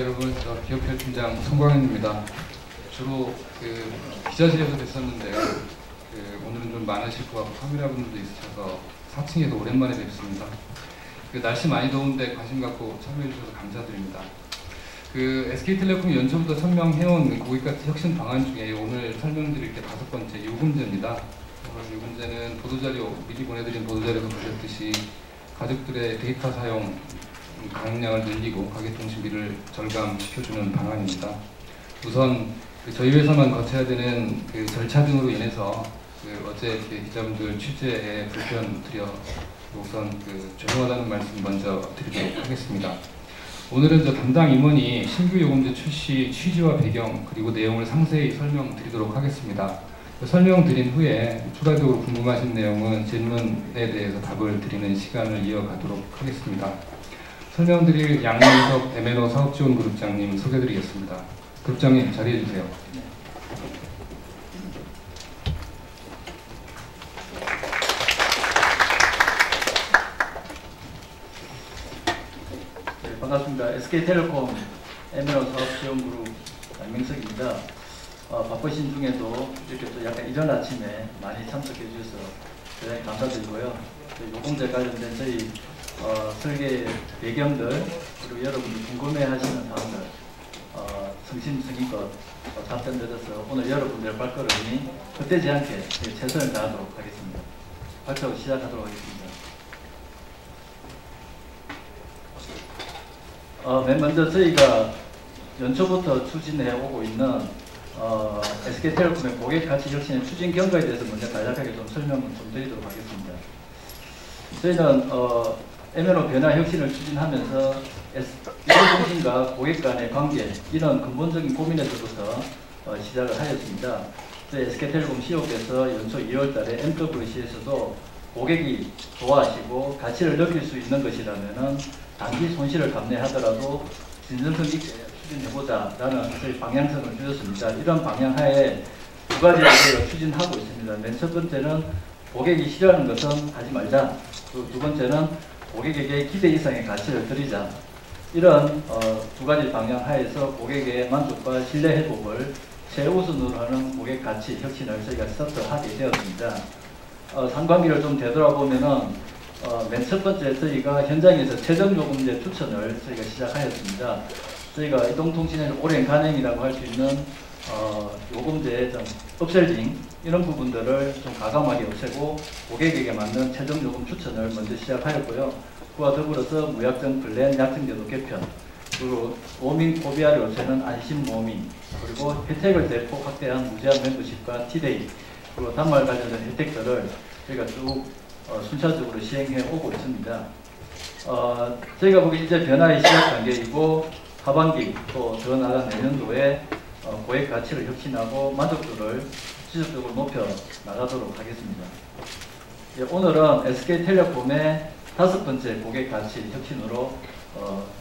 여러분, 저 기업협 팀장 송광현입니다. 주로 기자실에서 뵀었는데 오늘은 좀 많으실 것 같고 카메라분들도 있으셔서 4층에서 오랜만에 뵙습니다. 날씨 많이 더운데 관심 갖고 참여해 주셔서 감사드립니다. SK텔레콤이 연초부터 설명해온 고객가치 혁신 방안 중에 오늘 설명드릴 게 5번째 요금제입니다. 오늘 요금제는 보도자료, 미리 보내드린 보도자료에서 보셨듯이 가족들의 데이터 사용 가용량을 늘리고 가계통신비를 절감시켜주는 방안입니다. 우선 저희 회사만 거쳐야 되는 절차 등으로 인해서 어제 기자분들 취재에 불편 드려 우선 죄송하다는 말씀 먼저 드리도록 하겠습니다. 오늘은 담당 임원이 신규 요금제 출시 취지와 배경 그리고 내용을 상세히 설명드리도록 하겠습니다. 설명드린 후에 추가적으로 궁금하신 내용은 질문에 대해서 답을 드리는 시간을 이어가도록 하겠습니다. 설명드릴 양민석 M&O 사업지원그룹장님 소개드리겠습니다. 그룹장님 자리해주세요. 네, 반갑습니다. SK텔레콤 M&O 사업지원그룹 양민석입니다. 바쁘신 중에도 이렇게 또 약간 이른 아침에 많이 참석해 주셔서 대단히 감사드리고요. 요금제 관련된 저희 설계 배경들 그리고 여러분이 궁금해하시는 사항들 성심성의껏 답변 드려서 오늘 여러분들의 발걸음이 헛되지 않게 최선을 다하도록 하겠습니다. 발표 시작하도록 하겠습니다. 맨 먼저 저희가 연초부터 추진해 오고 있는 SK텔레콤의 고객가치 혁신의 추진 경과에 대해서 먼저 간략하게 좀 설명을 좀 드리도록 하겠습니다. 저희는 M&O 변화 혁신을 추진하면서 이동통신과 고객 간의 관계 이런 근본적인 고민에서부터 시작을 하였습니다. 저희 SK텔레콤 CEO께서 연초 2월달에 MWC에서도 고객이 좋아하시고 가치를 느낄 수 있는 것이라면은 단기 손실을 감내하더라도 진정성 있게 추진해보자라는 저희 방향성을 주셨습니다. 이런 방향하에 두 가지를 저희가 추진하고 있습니다. 맨 첫 번째는 고객이 싫어하는 것은 하지 말자. 그리고 두 번째는 고객에게 기대 이상의 가치를 드리자. 이런 두 가지 방향 하에서 고객의 만족과 신뢰 회복을 최우선으로 하는 고객 가치 혁신을 저희가 스타트하게 되었습니다. 상반기를 좀 되돌아보면은 맨 첫 번째 저희가 현장에서 최저 요금제 추천을 저희가 시작하였습니다. 저희가 이동통신의 오랜 간행이라고 할 수 있는 요금제의 좀 업셀링 이런 부분들을 좀 가감하게 없애고 고객에게 맞는 최종 요금 추천을 먼저 시작하였고요. 그와 더불어서 무약정 플랜 약정제도 개편, 그리고 로밍 고비아를 없애는 안심 로밍, 그리고 혜택을 대폭 확대한 무제한 멤버십과 티데이, 그리고 단말 관련된 혜택들을 저희가 쭉 순차적으로 시행해 오고 있습니다. 저희가 보기 이제 변화의 시작 단계이고 하반기 또 더 나아간 내년도에 고객 가치를 혁신하고 만족도를 지속적으로 높여 나가도록 하겠습니다. 오늘은 SK텔레콤의 5번째 고객 가치 혁신으로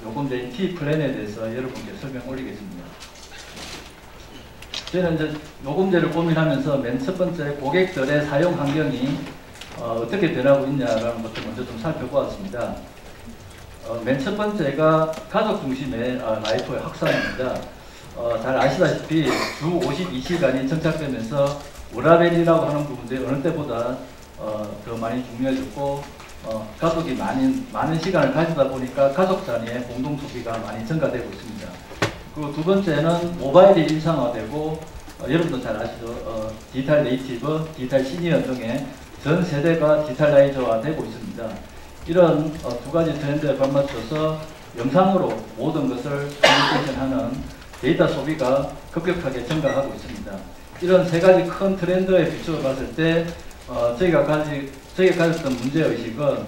요금제인 T플랜에 대해서 여러분께 설명 올리겠습니다. 저희는 이제 요금제를 고민하면서 맨 첫 번째 고객들의 사용 환경이 어떻게 변하고 있냐라는 것을 먼저 좀 살펴보았습니다. 맨 첫 번째가 가족 중심의 라이프의 확산입니다. 잘 아시다시피 주 52시간이 정착되면서 워라밸이라고 하는 부분들이 어느 때보다 더 많이 중요해졌고 가족이 많은 시간을 가지다 보니까 가족 단위의 공동 소비가 많이 증가되고 있습니다. 그리고 두 번째는 모바일이 일상화되고 여러분도 잘 아시죠? 디지털 네이티브, 디지털 시니어 등의 전 세대가 디지털라이저화 되고 있습니다. 이런 두 가지 트렌드에 발맞춰서 영상으로 모든 것을 커뮤니케이션하는 데이터 소비가 급격하게 증가하고 있습니다. 이런 세 가지 큰 트렌드에 비추어 봤을 때 저희가 가졌던 문제의식은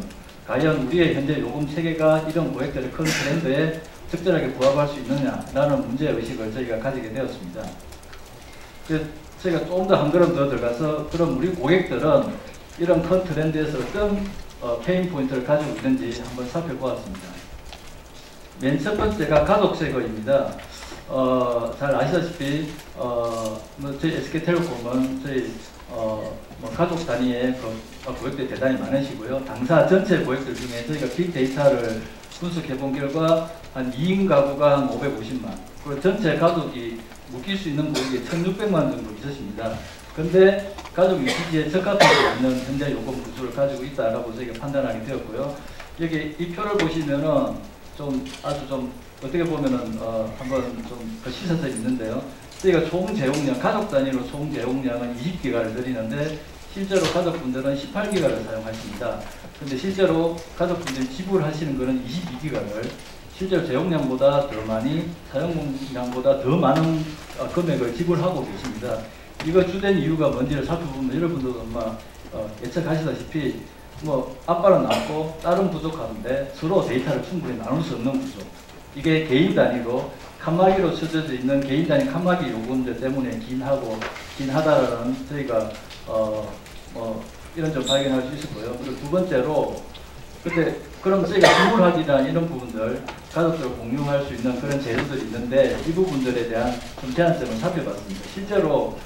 과연 우리의 현재 요금 체계가 이런 고객들의 큰 트렌드에 적절하게 부합할 수 있느냐라는 문제의식을 저희가 가지게 되었습니다. 그래서 저희가 조금 더 한 걸음 더 들어가서 그럼 우리 고객들은 이런 큰 트렌드에서 어떤 페인 포인트를 가지고 있는지 한번 살펴보았습니다. 맨 첫 번째가 가족 세거입니다. 잘 아시다시피 저희 SK텔레콤은 저희 가족 단위의 고객들이 대단히 많으시고요. 당사 전체 고객들 중에 저희가 빅데이터를 분석해본 결과 한 2인 가구가 한 550만, 그리고 전체 가족이 묶일 수 있는 고객이 1600만 정도 있으십니다. 근데 가족 유지에 적합하지 않는 현재 요금 구조를 가지고 있다라고 저희가 판단하게 되었고요. 여기 이 표를 보시면은 좀 아주 좀 어떻게 보면은 한번 좀 더 씻어져 있는데요. 저희가 총 제공량, 가족 단위로 총 제공량은 20기가를 드리는데 실제로 가족분들은 18기가를 사용하십니다. 근데 실제로 가족분들이 지불하시는 거는 22기가를 실제로 제공량보다 더 많이, 사용량보다 더 많은 금액을 지불하고 계십니다. 이거 주된 이유가 뭔지를 살펴보면 여러분들도 아마 예측하시다시피 뭐 아빠는 낳고 딸은 부족하는데 서로 데이터를 충분히 나눌 수 없는 구조. 이게 개인 단위로 칸막이로 쳐져져 있는 개인 단위 칸막이 요금제 때문에 긴하다라는 저희가 뭐 이런 점 발견할 수 있을 거예요. 그리고 두 번째로 근데 그럼 저희가 선물하기나 이런 부분들 가족들 공유할 수 있는 그런 재료들이 있는데 이 부분들에 대한 좀 제한점을 살펴봤습니다. 실제로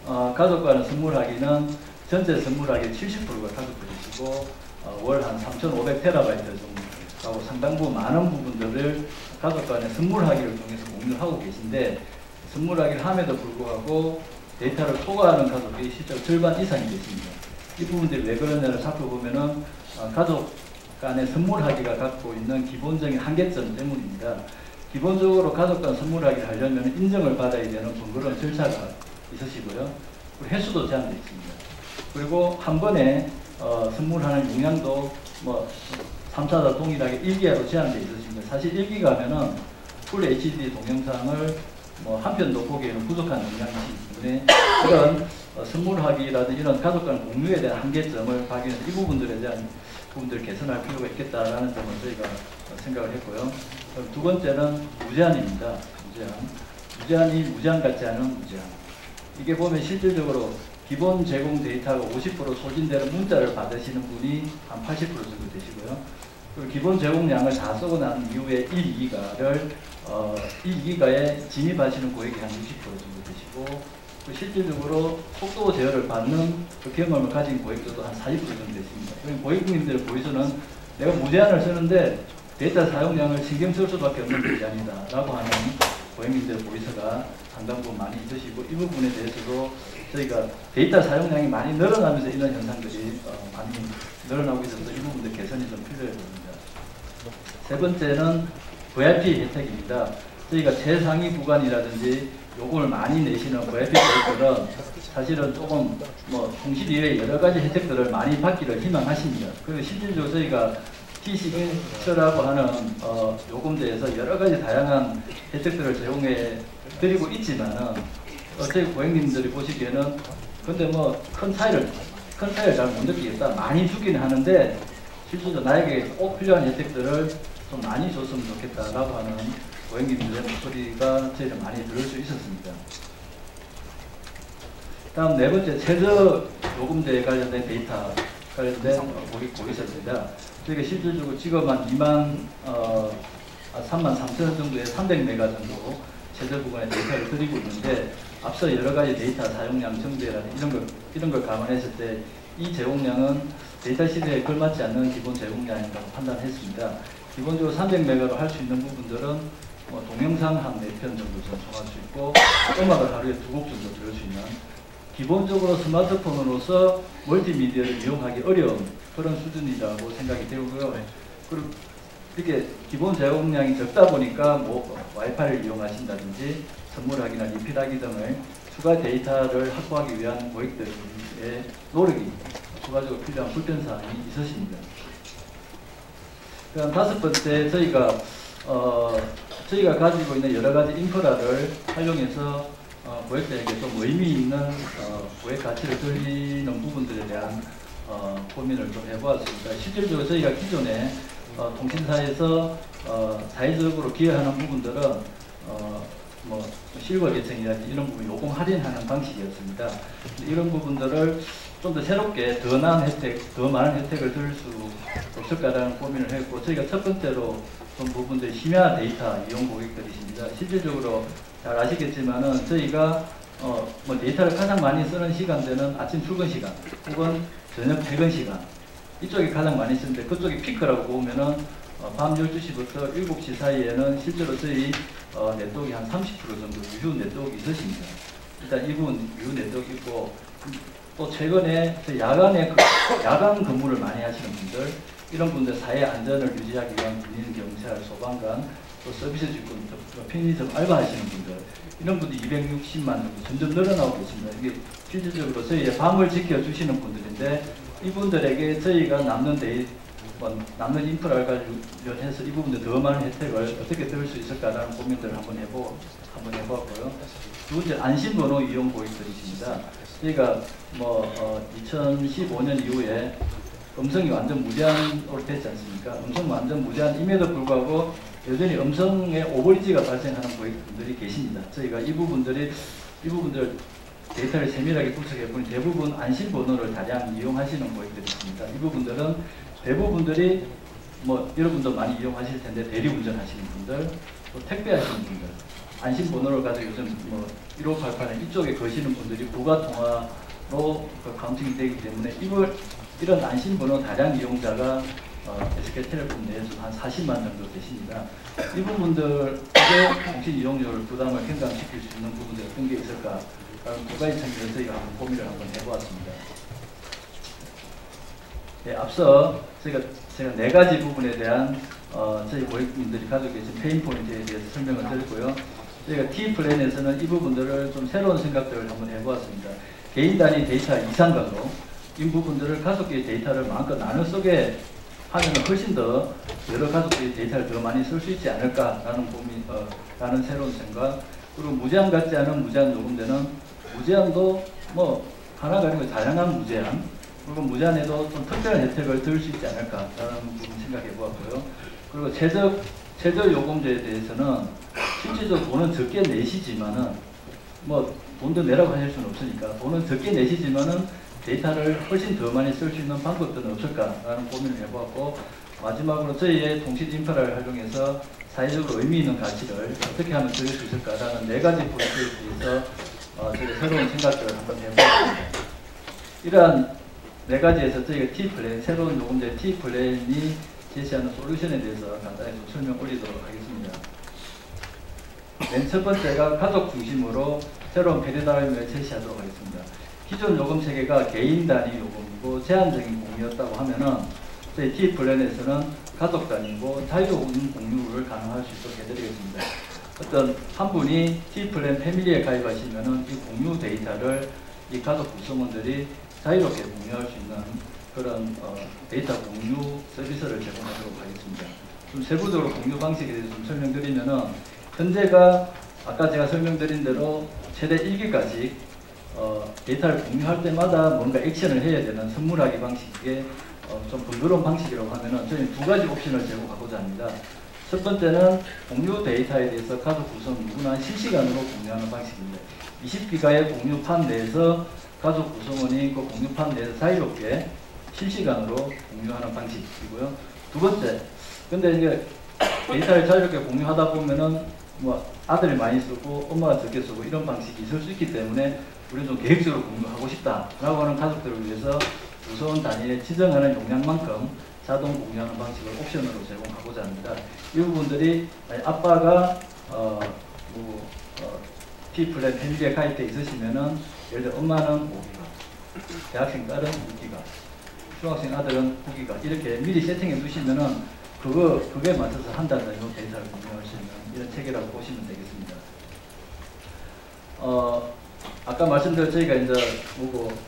가족과는 선물하기는 전체 선물하기 70%가 가족들이시고 월 한 3,500TB 정도하고 상당 부분 많은 부분들을 가족간에 선물하기를 통해서 공유하고 계신데 선물하기를 함에도 불구하고 데이터를 초과하는 가족이 실제로 절반 이상이 계십니다. 이 부분들이 왜 그러냐를 살펴보면은 가족 간에 선물하기가 갖고 있는 기본적인 한계점 때문입니다. 기본적으로 가족 간 선물하기를 하려면 인정을 받아야 되는 번거로운 절차가 있으시고요. 횟수도 제한되어 있습니다. 그리고 한 번에 선물하는 용량도 뭐 3차다 동일하게 1기가로 제한되어 있으십니다. 사실 1기가 하면은 풀 HD 동영상을 뭐 한 편도 보기에는 부족한 용량이기 때문에 그런 선물하기라든지 이런 가족 간 공유에 대한 한계점을 발견해서 이 부분들에 대한 부분들을 개선할 필요가 있겠다라는 점을 저희가 생각을 했고요. 두 번째는 무제한입니다. 무제한이 무제한 같지 않은 무제한. 이게 보면 실질적으로 기본 제공 데이터가 50% 소진되는 문자를 받으시는 분이 한 80% 정도 되시고요. 그리고 기본 제공량을 다 쓰고 난 이후에 1기가를 1기가에 진입하시는 고객이 한 60% 정도 되시고 실질적으로 속도 제어를 받는 그 경험을 가진 고객들도 한 40% 정도 되십니다. 그럼 고객님들 보이서는 내가 무제한을 쓰는데 데이터 사용량을 신경 쓸 수밖에 없는 무제한이다 라고 하는 고객님들 보이서가 상당 부분 많이 있으시고 이 부분에 대해서도 저희가 데이터 사용량이 많이 늘어나면서 이런 현상들이 많이 늘어나고 있어서 이 부분들 개선이 좀 필요해 보입니다. 세 번째는 VIP 혜택입니다. 저희가 최상위 구간이라든지 요금을 많이 내시는 VIP 고객들은 사실은 조금 뭐 통실 이외에 여러 가지 혜택들을 많이 받기를 희망하십니다. 그리고 실질적으로 저희가 T-시그처라고 하는 요금제에서 여러 가지 다양한 혜택들을 제공해 드리고 있지만은 저희 고객님들이 보시기에는 근데 뭐 큰 차이를 잘 못 느끼겠다. 많이 주긴 하는데 실제로 나에게 꼭 필요한 혜택들을 좀 많이 줬으면 좋겠다라고 하는 고객님들의 목소리가 저희는 많이 들을 수 있었습니다. 다음 네 번째 최저 요금제에 관련된 데이터 관련된 고객이셨습니다. 저희가 실질적으로 지금 한 33,000원 정도의 300메가 정도 최저 구간의 데이터를 드리고 있는데 앞서 여러 가지 데이터 사용량 정제라는 이런 걸 감안했을 때 이 제공량은 데이터 시대에 걸맞지 않는 기본 제공량이라고 판단했습니다. 기본적으로 300메가로 할 수 있는 부분들은 뭐 동영상 한 4편 정도 전송할 수 있고 음악을 하루에 2곡 정도 들을 수 있는 기본적으로 스마트폰으로서 멀티미디어를 이용하기 어려운 그런 수준이라고 생각이 되고요. 그리고 이렇게 기본 제공량이 적다 보니까 뭐 와이파이를 이용하신다든지 선물하기나 리필하기 등을 추가 데이터를 확보하기 위한 고객들의 노력이 추가적으로 필요한 불편사항이 있으십니다. 그다음 다섯 번째 저희가 가지고 있는 여러 가지 인프라를 활용해서 고객들에게 좀 의미 있는 고객 가치를 돌리는 부분들에 대한 고민을 좀 해보았습니다. 실질적으로 저희가 기존에 통신사에서 사회적으로 기여하는 부분들은 뭐 실버 계층이라든지 이런 부분 요금 할인하는 방식이었습니다. 이런 부분들을 좀 더 새롭게 더 나은 혜택, 더 많은 혜택을 들 수 없을까라는 고민을 했고 저희가 첫 번째로 좀 부분들이 심야 데이터 이용 고객들이십니다. 실질적으로 잘 아시겠지만은 저희가 뭐 데이터를 가장 많이 쓰는 시간대는 아침 출근 시간 혹은 저녁 퇴근 시간 이쪽이 가장 많이 쓰는데 그쪽이 피크라고 보면은 밤 12시부터 7시 사이에는 실제로 저희 네트워크가 한 30% 정도 유효 네트워크 있으십니다. 일단 이 부분 유효 네트워크 있고, 또 최근에 야간 근무를 많이 하시는 분들, 이런 분들 사회 안전을 유지하기 위한 군인, 경찰, 소방관, 또 서비스 직군, 편의점 알바하시는 분들, 이런 분들이 260만 정도 점점 늘어나고 있습니다. 이게 실질적으로 저희의 밤을 지켜주시는 분들인데, 이분들에게 저희가 남는 인프라를 관련해서 이 부분에 더 많은 혜택을 어떻게 들을 수 있을까라는 고민들을 한번 해보았고요. 두 번째, 안심번호 이용 고객들이십니다. 저희가 2015년 이후에 음성이 완전 무제한으로 됐지 않습니까? 음성 완전 무제한임에도 불구하고 여전히 음성에 오버리지가 발생하는 고객분들이 계십니다. 저희가 이 부분들 데이터를 세밀하게 분석해보니 대부분 안심번호를 다량 이용하시는 고객들이 있습니다. 이 부분들은 대부분들이 여러분도 많이 이용하실 텐데 대리운전 하시는 분들, 또 택배하시는 분들, 안심번호를 가지고 요즘 1588에 이쪽에 거시는 분들이 부가통화로 카운팅이 되기 때문에 이런 안심번호 다량 이용자가 SK텔레콤 내에서 한 40만 정도 되십니다. 이 부분들의 통신 이용료를 부담을 경감시킬 수 있는 부분들이 어떤 게 있을까? 두 가지 측면에서 저희가 한번 고민을 한번 해보았습니다. 네, 앞서 제가 네 가지 부분에 대한 저희 고객님들이 가지고 계신 페인 포인트에 대해서 설명을 드렸고요. 저희가 T플랜에서는 이 부분들을 좀 새로운 생각들을 한번 해보았습니다. 개인 단위 데이터 이상가로 이 부분들을 가족끼리 데이터를 마음껏 나눠 쓰게 하면 훨씬 더 여러 가족끼리 데이터를 더 많이 쓸 수 있지 않을까라는 라는 새로운 생각. 그리고 무제한 같지 않은 무제한 요금제는 무제한도 하나가 아니고 다양한 무제한, 그리고 무제한에도 좀 특별한 혜택을 들 수 있지 않을까라는 부분 생각해 보았고요. 그리고 최저 요금제에 대해서는 실질적으로 돈은 적게 내시지만은 돈도 내라고 하실 수는 없으니까 돈은 적게 내시지만은 데이터를 훨씬 더 많이 쓸 수 있는 방법들은 없을까라는 고민을 해보았고, 마지막으로 저희의 통신 인프라를 활용해서 사회적으로 의미 있는 가치를 어떻게 하면 드릴 수 있을까라는 네 가지 포인트에 대해서 저희가 새로운 생각들을 한번 해보았습니다. 이러한 네 가지에서 저희가 T플랜, 새로운 요금제 T플랜이 제시하는 솔루션에 대해서 간단히 좀 설명 올리도록 하겠습니다. 맨 첫 번째가 가족 중심으로 새로운 패러다임을 제시하도록 하겠습니다. 기존 요금 체계가 개인 단위 요금이고 제한적인 공유였다고 하면은 저희 T플랜에서는 가족 단위고 자유요금 공유를 가능할 수 있도록 해드리겠습니다. 어떤 한 분이 T플랜 패밀리에 가입하시면은 이 공유 데이터를 이 가족 구성원들이 자유롭게 공유할 수 있는 그런 데이터 공유 서비스를 제공하도록 하겠습니다. 좀 세부적으로 공유 방식에 대해서 좀 설명드리면은, 현재가 아까 제가 설명드린 대로 최대 1기까지 데이터를 공유할 때마다 뭔가 액션을 해야 되는 선물하기 방식의 좀 번거로운 방식이라고 하면은 저희는 두 가지 옵션을 제공하고자 합니다. 첫 번째는 공유 데이터에 대해서 가족 구성 누구나 실시간으로 공유하는 방식입니다. 20기가의 공유판 내에서 가족 구성원이 그 공유판 내에서 자유롭게 실시간으로 공유하는 방식이고요. 두 번째, 근데 이제 데이터를 자유롭게 공유하다 보면은 아들이 많이 쓰고 엄마가 적게 쓰고 이런 방식이 있을 수 있기 때문에 우리는 좀 계획적으로 공유하고 싶다라고 하는 가족들을 위해서 구성원 단위에 지정하는 용량만큼 자동 공유하는 방식을 옵션으로 제공하고자 합니다. 이 부분들이 아빠가 T플랜 패밀리에 가입돼 있으시면은, 예를 들어 엄마는 5기가, 대학생 딸은 6기가, 중학생 아들은 9기가 이렇게 미리 세팅해 두시면은 그게 맞춰서 한 달 단위로 데이터를 공유할 수 있는 이런 체계라고 보시면 되겠습니다. 아까 말씀드린 저희가 이제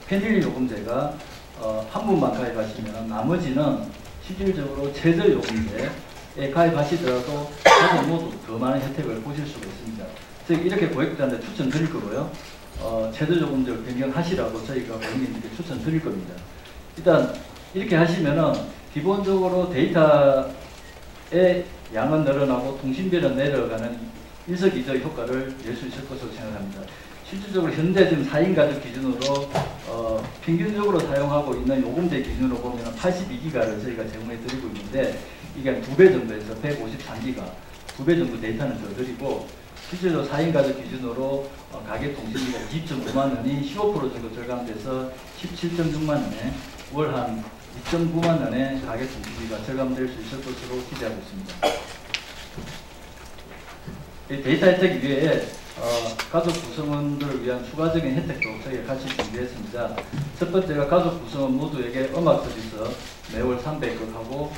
패밀리 요금제가 한 분만 가입하시면 나머지는 실질적으로 최저 요금제에 가입하시더라도 가족 모두 더 많은 혜택을 보실 수가 있습니다. 저희 이렇게 고객들한테 추천드릴 거고요. 최저 요금제를 변경하시라고 저희가 고객님들께 추천드릴 겁니다. 일단 이렇게 하시면은 기본적으로 데이터의 양은 늘어나고 통신비는 내려가는 일석이조의 효과를 낼 수 있을 것으로 생각합니다. 실질적으로 현재 지금 4인 가족 기준으로 평균적으로 사용하고 있는 요금제 기준으로 보면 82기가를 저희가 제공해 드리고 있는데, 이게 한 2배 정도에서 153기가, 2배 정도 데이터는 더 드리고, 실제로 4인 가족 기준으로 가계 통신비가 2.5만 원이 15% 정도 절감돼서 17.6만 원에 월 한 2.9만 원의 가계 통신비가 절감될 수 있을 것으로 기대하고 있습니다. 이 데이터 혜택 이외에 가족 구성원들을 위한 추가적인 혜택도 저희가 같이 준비했습니다. 첫 번째가 가족 구성원 모두에게 음악 서비스 매월 300극하고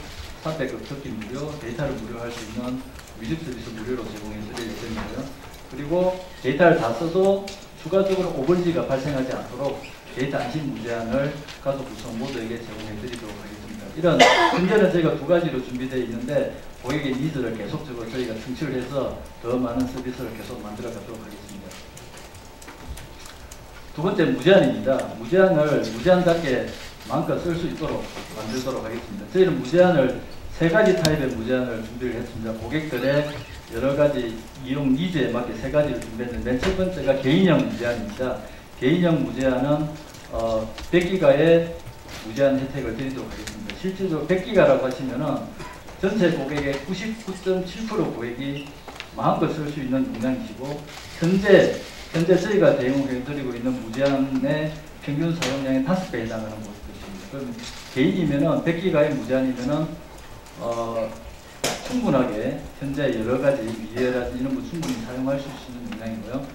300극 듣기 무료, 데이터를 무료할 수 있는 뮤직 서비스 무료로 제공해 드릴 예정이고요. 그리고 데이터를 다 써도 추가적으로 오번지가 발생하지 않도록 데이터 안심 무제한을 가족 구성 모두에게 제공해 드리도록 하겠습니다. 이런 현재는 저희가 두 가지로 준비되어 있는데 고객의 니즈를 계속적으로 저희가 충실을 해서 더 많은 서비스를 계속 만들어 가도록 하겠습니다. 두 번째 무제한입니다. 무제한을 무제한답게 마음껏 쓸 수 있도록 만들도록 하겠습니다. 저희는 무제한을 세 가지 타입의 무제한을 준비를 했습니다. 고객들의 여러 가지 이용 니즈에 맞게 세 가지를 준비했는데 맨 첫 번째가 개인형 무제한입니다. 개인형 무제한은 100기가의 무제한 혜택을 드리도록 하겠습니다. 실질적으로 100기가라고 하시면은 전체 고객의 99.7% 고객이 마음껏 쓸 수 있는 용량이시고 현재 저희가 대응해 드리고 있는 무제한의 평균 사용량의 5배 해당하는 것입니다. 그럼 개인이면은 100기가의 무제한이면은 충분하게 현재 여러 가지 위에라든지 이런 거 충분히 사용할 수 있는 용량이고요.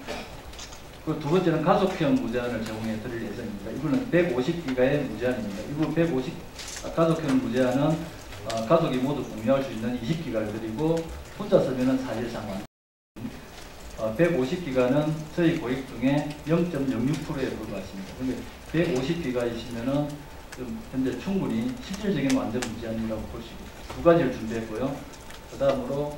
그 두 번째는 가족형 무제한을 제공해 드릴 예정입니다. 이분은 150기가의 무제한입니다. 이분 가족형 무제한은 가족이 모두 공유할 수 있는 20기가를 드리고 혼자 쓰면은 사실상 150기가는 저희 고객 중에 0.06%에 불과하십니다. 근데 150기가이시면은 현재 충분히 실질적인 완전 무제한이라고 볼 수 있습니다. 두 가지를 준비했고요. 그 다음으로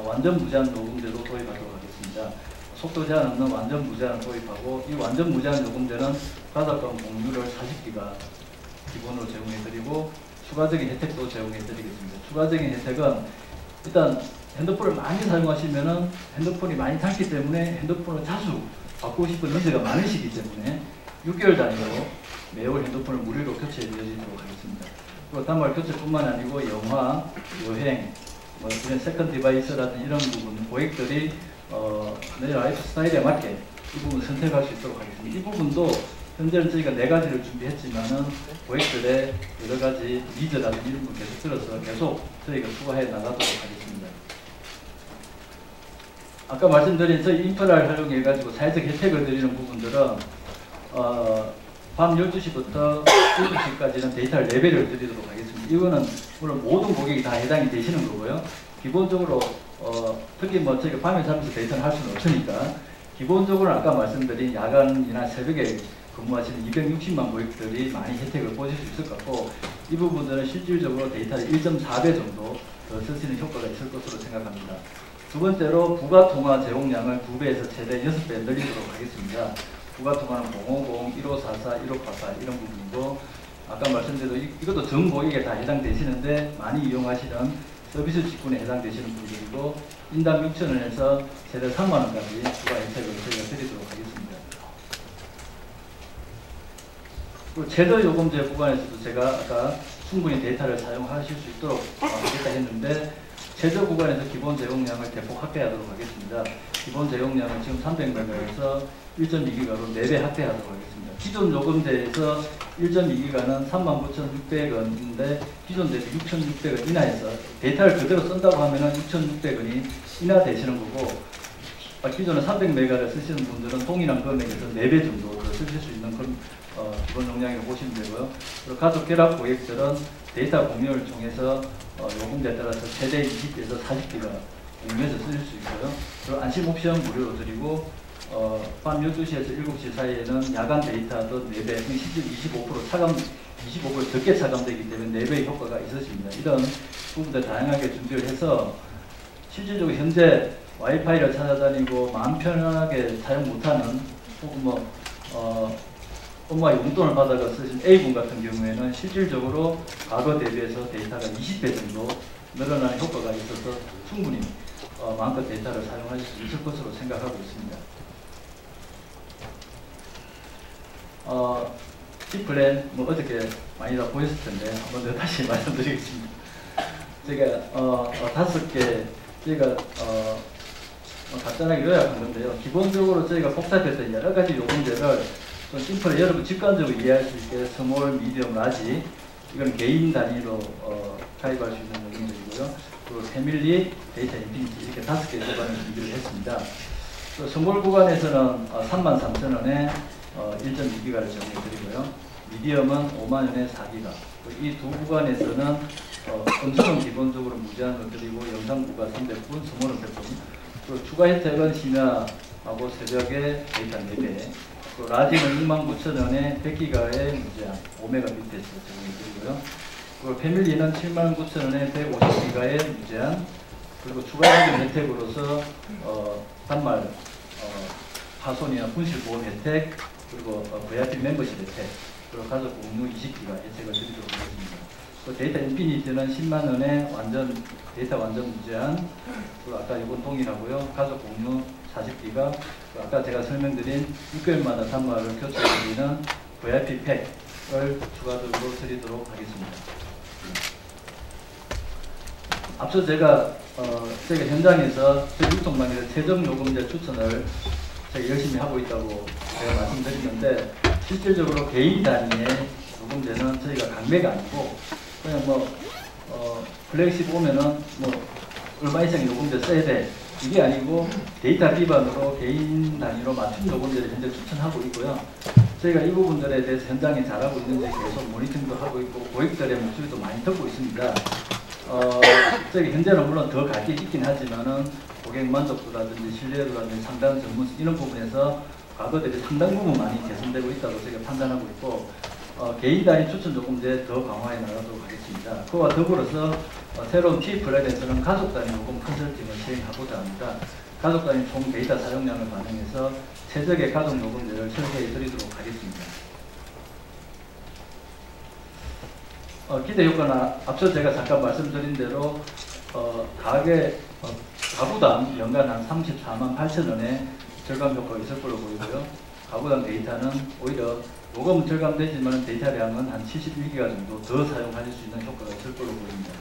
완전 무제한 요금제도 도입하도록 하겠습니다. 속도 제한 없는 완전 무제한을 도입하고 이 완전 무제한 요금제는 가족 간 공유를 40기가 기본으로 제공해드리고 추가적인 혜택도 제공해드리겠습니다. 추가적인 혜택은 일단 핸드폰을 많이 사용하시면은 핸드폰이 많이 닳기 때문에 핸드폰을 자주 바꾸고 싶은 니즈가 많으시기 때문에 6개월 단위로 매월 핸드폰을 무료로 교체해드리도록 하겠습니다. 그리고 단말 교체뿐만 아니고 영화, 여행, 이런 세컨드 디바이스라든 이런 부분 고객들이 내 라이프 스타일에 맞게 이 부분 선택할 수 있도록 하겠습니다. 이 부분도 현재는 저희가 4가지를 준비했지만은 고객들의 여러 가지 니즈라든지 이런 부분 계속 들어서 계속 저희가 추가해 나가도록 하겠습니다. 아까 말씀드린 저희 인프라를 활용해 가지고 사회적 혜택을 드리는 부분들은 밤 12시부터 7시까지는 데이터를 4배를 드리도록 하겠습니다. 이거는 물론 모든 고객이 다 해당이 되시는 거고요. 기본적으로 특히 저희가 밤에 자면서 데이터를 할 수는 없으니까 기본적으로 아까 말씀드린 야간이나 새벽에 근무하시는 260만 고객들이 많이 혜택을 보실 수 있을 것 같고 이 부분들은 실질적으로 데이터를 1.4배 정도 더 쓰시는 효과가 있을 것으로 생각합니다. 두 번째로 부가통화 제공량을 2배에서 최대 6배 늘리도록 하겠습니다. 부가통화는 050, 1544, 1584 이런 부분이고 아까 말씀드린 이것도 전 고객에 다 해당되시는데 많이 이용하시는 서비스 직군에 해당되시는 분들이고 인당 6,000원에서 최대 3만원까지 추가 혜택을 저희가 드리도록 하겠습니다. 그리고 최저 요금제 구간에서도 제가 아까 충분히 데이터를 사용하실 수 있도록 하겠다 했는데 최저 구간에서 기본 제공량을 대폭 확대하도록 하겠습니다. 기본 제공량은 지금 300MB에서 1.2기가로 4배 확대하도록 하겠습니다. 기존 요금제에서 1.2기가는 39,600원인데 기존 대비 6,600원 인하해서 데이터를 그대로 쓴다고 하면은 6,600원이 인하되시는 거고 기존에 300메가를 쓰시는 분들은 동일한 금액에서 4배 정도 더 쓰실 수 있는 그런 기본 용량이라고 보시면 되고요. 그리고 가족 결합 고객들은 데이터 공유를 통해서 요금제에 따라서 최대 20에서 40기가 공유해서 쓰실 수 있고요. 그리고 안심 옵션 무료로 드리고 밤 12시에서 7시 사이에는 야간 데이터도 4배, 실질 25% 적게 차감되기 때문에 4배의 효과가 있었습니다. 이런 부분들 다양하게 준비를 해서 실질적으로 현재 와이파이를 찾아다니고 마음 편하게 사용 못하는 혹은 엄마의 용돈을 받아가 쓰신 A분 같은 경우에는 실질적으로 과거 대비해서 데이터가 20배 정도 늘어나는 효과가 있어서 충분히 마음껏 데이터를 사용하실 수 있을 것으로 생각하고 있습니다. C플랜 어저께 많이 다 보였을 텐데 한 번 더 다시 말씀드리겠습니다. 제가 5개 저희가 간단하게 요약한 건데요. 기본적으로 저희가 복잡했던 여러 가지 요금제를 좀 심플하게 여러분 직관적으로 이해할 수 있게 스몰, 미디엄, 라지 이건 개인 단위로 가입할 수 있는 요금제이고요. 그리고 패밀리, 데이터 인피니티 이렇게 5개 구간을 준비를 했습니다. 또 스몰 구간에서는 33,000원에 1.2기가를 제공해드리고요. 미디엄은 50,000원에 4기가. 이 두 구간에서는 음성은 기본적으로 무제한으로 드리고 영상 구가 300분, 스몰은 100분. 그리고 추가 혜택은 심야하고 새벽에 데이터 4배. 또 라지는 69,000원에 100기가의 무제한 5메가비트에서 제공해드리고요. 그리고 패밀리는 79,000원에 150기가의 무제한. 그리고 추가적인 혜택으로서 단말 파손이나 분실 보험 혜택, 그리고 VIP 멤버십 혜택, 그리고 가족 공유 20기가 혜택을 드리도록 하겠습니다. 또 데이터 인피니티는 10만원에 데이터 완전 무제한, 그리고 아까 이건 동일하고요. 가족 공유 40기가, 아까 제가 설명드린 6개월마다 단말을 교체해드리는 VIP 팩을 추가적으로 드리도록 하겠습니다. 앞서 제가 현장에서 저희 유통망에서 최종 요금제 추천을 제가 열심히 하고 있다고 제가 말씀드렸는데, 실질적으로 개인 단위의 요금제는 저희가 강매가 아니고 그냥 플래그십 오면은 얼마 이상 요금제 써야 돼 이게 아니고 데이터 기반으로 개인 단위로 맞춤 요금제를 현재 추천하고 있고요. 저희가 이 부분들에 대해서 현장에 잘하고 있는지 계속 모니터링도 하고 있고 고객들의 목소리도 많이 듣고 있습니다. 저희 현재는 물론 더 갈 게 있긴 하지만은 고객 만족도라든지 신뢰도라든지 상담 전문 이런 부분에서 과거 대비 상당 부분 많이 개선되고 있다고 저희가 판단하고 있고, 개인 단위 추천 요금제 더 강화해 나가도록 하겠습니다. 그와 더불어서 새로운 T 플랜에서는 가족 단위 요금 컨설팅을 시행하고자 합니다. 가족 단위 총 데이터 사용량을 반영해서 최적의 가족 요금제를 설계해 드리도록 하겠습니다. 기대 효과는 앞서 제가 잠깐 말씀드린 대로 가구당 연간 한 348,000원의 절감 효과가 있을 걸로 보이고요. 가구당 데이터는 오히려 요금은 절감되지만 데이터량은 한 71기가 정도 더 사용하실 수 있는 효과가 있을 걸로 보입니다.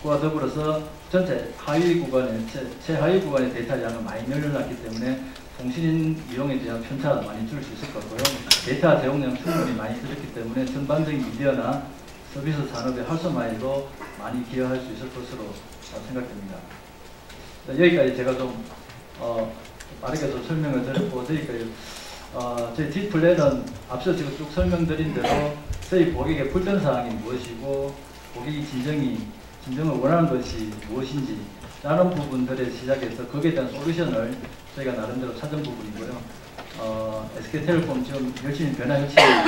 그와 더불어서 전체 하위 구간의 최하위 구간의 데이터량은 많이 늘어났기 때문에 통신 이용에 대한 편차가 많이 줄 수 있을 것 같고요. 데이터 제공량 충분히 많이 들었기 때문에 전반적인 미디어나 서비스 산업의 활성화에도 많이 기여할 수 있을 것으로 생각됩니다. 여기까지 제가 좀 빠르게 좀 설명을 드렸고, 저희 D플랜은 앞서 지금 쭉 설명드린 대로 저희 고객의 불편사항이 무엇이고 고객이 진정을 원하는 것이 무엇인지 라는 부분들에 시작해서 거기에 대한 솔루션을 저희가 나름대로 찾은 부분이고요. SK텔레콤 지금 열심히 변화 혁신을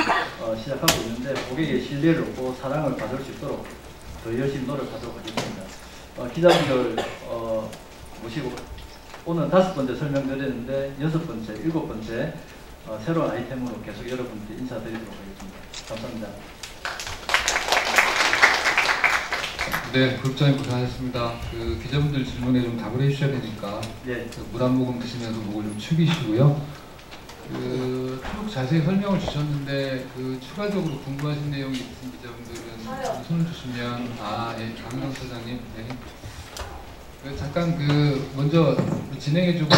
시작하고 있는데 고객의 신뢰를 얻고 사랑을 받을 수 있도록 더 열심히 노력하도록 하겠습니다. 기자분들 모시고 오늘 5번째 설명드렸는데 6번째, 7번째 새로운 아이템으로 계속 여러분께 인사드리도록 하겠습니다. 감사합니다. 네, 그룹장님 고생하셨습니다. 기자분들 질문에 좀 답을 해주셔야 되니까 네. 물한 모금 드시면서 목을 좀 축이시고요. 쭉 자세히 설명을 주셨는데 추가적으로 궁금하신 내용이 있으신 기자분들은 손을 주시면 예, 강은성 사장님. 네. 잠깐 먼저 진행해주고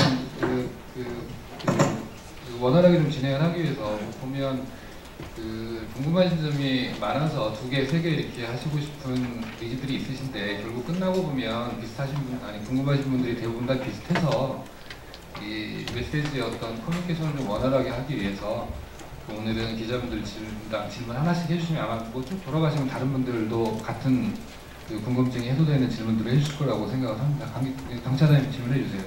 원활하게 좀 진행을 하기 위해서 보면 궁금하신 점이 많아서 2개, 3개 이렇게 하시고 싶은 의지들이 있으신데 결국 끝나고 보면 궁금하신 분들이 대부분 다 비슷해서 이 메시지의 어떤 커뮤니케이션을 좀 원활하게 하기 위해서 오늘은 기자분들 질문 하나씩 해주시면 아마 쭉 돌아가시면 다른 분들도 같은 궁금증이 해소되는 질문들을 해주실 거라고 생각을 합니다. 당차장님 질문해 주세요.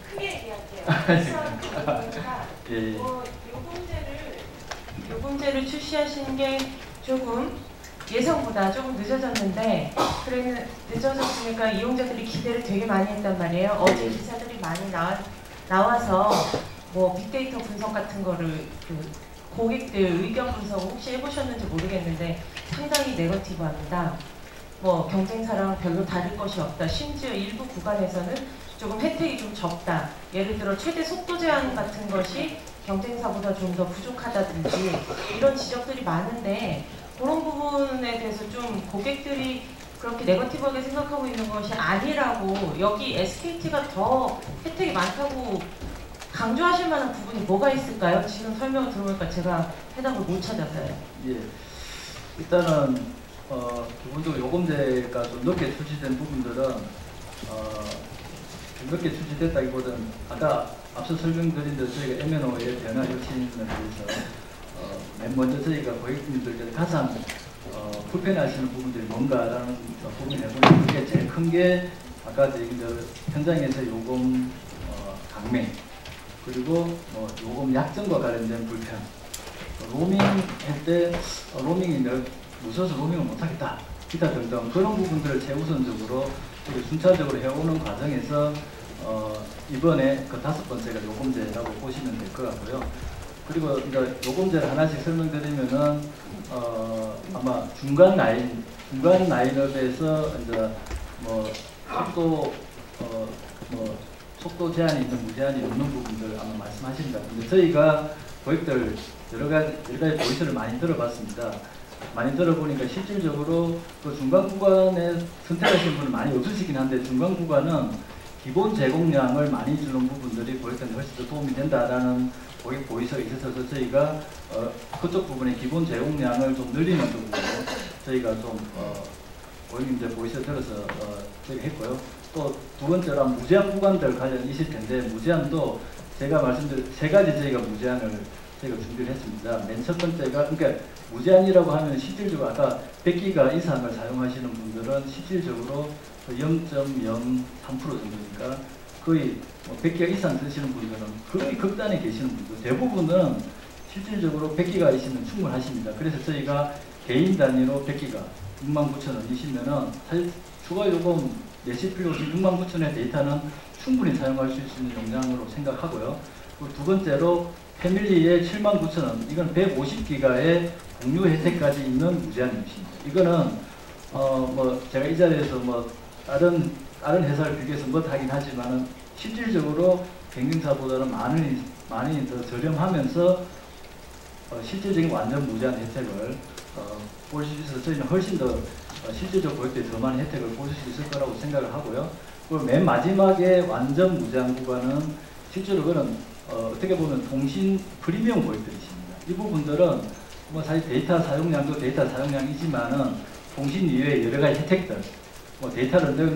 크게 얘기할게요. 예. 요금제를 출시하신 게 조금 예상보다 조금 늦어졌는데 늦어졌으니까 이용자들이 기대를 되게 많이 했단 말이에요. 어제 기사들이 많이 나와서 빅데이터 분석 같은 거를 고객들 의견 분석 혹시 해보셨는지 모르겠는데 상당히 네거티브합니다. 경쟁사랑 별로 다를 것이 없다. 심지어 일부 구간에서는 조금 혜택이 좀 적다. 예를 들어 최대 속도 제한 같은 것이 경쟁사보다 좀 더 부족하다든지 이런 지적들이 많은데 그런 부분에 대해서 좀 고객들이 그렇게 네거티브하게 생각하고 있는 것이 아니라고, 여기 SKT가 더 혜택이 많다고 강조하실 만한 부분이 뭐가 있을까요? 지금 설명을 들어보니까 제가 해답을 못 찾아서요. 예. 일단은 기본적으로 요금제가 좀 늦게 출시된 부분들은 좀 늦게 출시됐다기보다는 아까 앞서 설명드린 대로 저희가 M&O의 변화 혁신을 위해서 맨 먼저 저희가 고객님들께서 가장 불편해하시는 부분들이 뭔가라는 고민을 해보면 그게 제일 큰 게 아까 얘기한 대로 현장에서 요금 강매, 그리고 요금 약정과 관련된 불편, 로밍 할 때 로밍이 무서워서 로밍을 못하겠다, 기타 등등 그런 부분들을 최우선적으로 순차적으로 해오는 과정에서 이번에 그 5번째가 요금제라고 보시면 될 것 같고요. 그리고 이제 요금제를 하나씩 설명드리면은 아마 중간 라인업에서 이제 속도 제한이 있는 무제한이 없는 부분들 아마 말씀하신 것 같은데 저희가 고객들 여러 가지 보이스를 많이 들어봤습니다. 많이 들어보니까 실질적으로 그 중간 구간에 선택하시는 분은 많이 없으시긴 한데 중간 구간은 기본 제공량을 많이 주는 부분들이 고객들한테 훨씬 더 도움이 된다라는 고객 보이스가 있어서 저희가 그쪽 부분에 기본 제공량을 좀 늘리는 쪽으로 저희가 좀 고객님들 보이스 들어서 저희가 했고요. 또 두 번째로 무제한 구간들 관련 있을 텐데 무제한도 제가 말씀드린 3가지 저희가 무제한을 저희가 준비를 했습니다. 맨 첫 번째가 그러니까 무제한이라고 하면 실질적으로 아까 100기가 이상을 사용하시는 분들은 실질적으로 0.03% 정도니까 거의 100기가 이상 쓰시는 분들은 거의 극단에 계시는 분들 대부분은 실질적으로 100기가 있으면 충분하십니다. 그래서 저희가 개인 단위로 100기가 69,000원이시면은 사실 추가 요금 내실 필요 없이 69,000원의 데이터는 충분히 사용할 수 있는 용량으로 생각하고요. 그리고 두 번째로 패밀리의 79,000원, 이건 150기가의 공유 혜택까지 있는 무제한 임시입니다. 이거는 제가 이 자리에서 다른 회사를 비교해서 하긴 하지만은 실질적으로 경쟁사보다는 많이 더 저렴하면서 실질적인 완전 무제한 혜택을 볼 수 있어서 저희는 훨씬 더 실질적 고객들이 더 많은 혜택을 보실 수 있을 거라고 생각을 하고요. 그리고 맨 마지막에 완전 무제한 구간은 실제로 그런 어떻게 보면 통신 프리미엄 고객들이십니다. 이 부분들은 사실 데이터 사용량도 데이터 사용량이지만은 통신 이외의 여러 가지 혜택들, 데이터를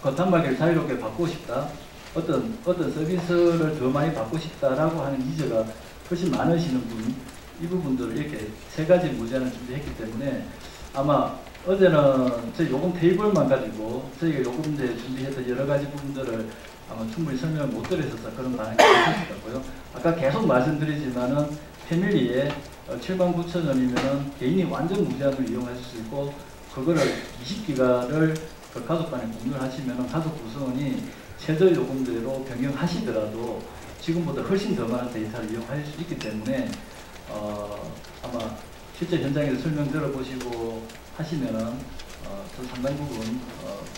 겉한마디를 자유롭게 받고 싶다, 어떤 서비스를 더 많이 받고 싶다라고 하는 니즈가 훨씬 많으시는 분, 이 부분들을 이렇게 3가지 무제한을 준비했기 때문에 아마 어제는 저희 요금 테이블만 가지고 저희가 요금제 준비했던 여러 가지 부분들을 아마 충분히 설명을 못 드렸어서 그런 반응이 있을 것 같고요. 아까 계속 말씀드리지만은 패밀리에 79,000원이면은 개인이 완전 무제한을 이용하실 수 있고 그거를 20기가를 그 가족 간에 공유를 하시면은 가족 구성원이 최저 요금제로 변경하시더라도 지금보다 훨씬 더 많은 데이터를 이용하실 수 있기 때문에 아마 실제 현장에서 설명 들어보시고 하시면은 저 상당 부분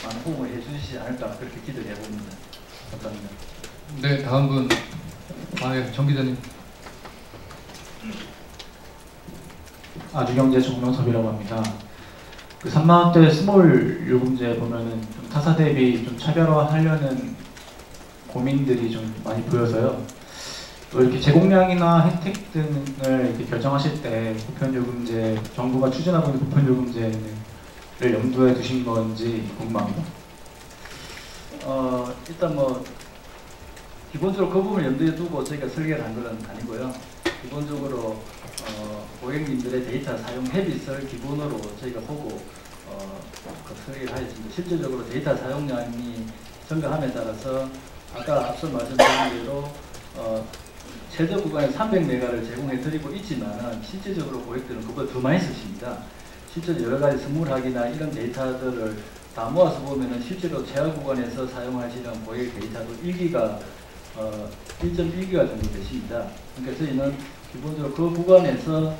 많은 호응을 해주시지 않을까 그렇게 기대를 해봅니다. 감사합니다. 네, 다음 분. 예, 정 기자님. 아주경제 정명섭이라고 합니다. 그 3만원대 스몰 요금제 보면은 좀 타사 대비 좀 차별화하려는 고민들이 좀 많이 보여서요. 또 이렇게 제공량이나 혜택 등을 이렇게 결정하실 때 보편요금제, 정부가 추진하고 있는 보편요금제를 염두에 두신 건지 궁금합니다. 일단 기본적으로 그 부분을 염두에 두고 저희가 설계를 한 건 아니고요. 기본적으로 고객님들의 데이터 사용 헤빗을 기본으로 저희가 보고 설계를 하였습니다. 실질적으로 데이터 사용량이 증가함에 따라서 아까 앞서 말씀드린 대로 최저 구간에 300메가를 제공해 드리고 있지만 실질적으로 고객들은 그보다 더 많이 쓰십니다. 실제로 여러 가지 선물하기나 이런 데이터들을 다 모아서 보면은 실제로 제한 구간에서 사용하시는 고객 데이터도 1기가 1.1기가 정도 되십니다. 그러니까 저희는 기본적으로 그 구간에서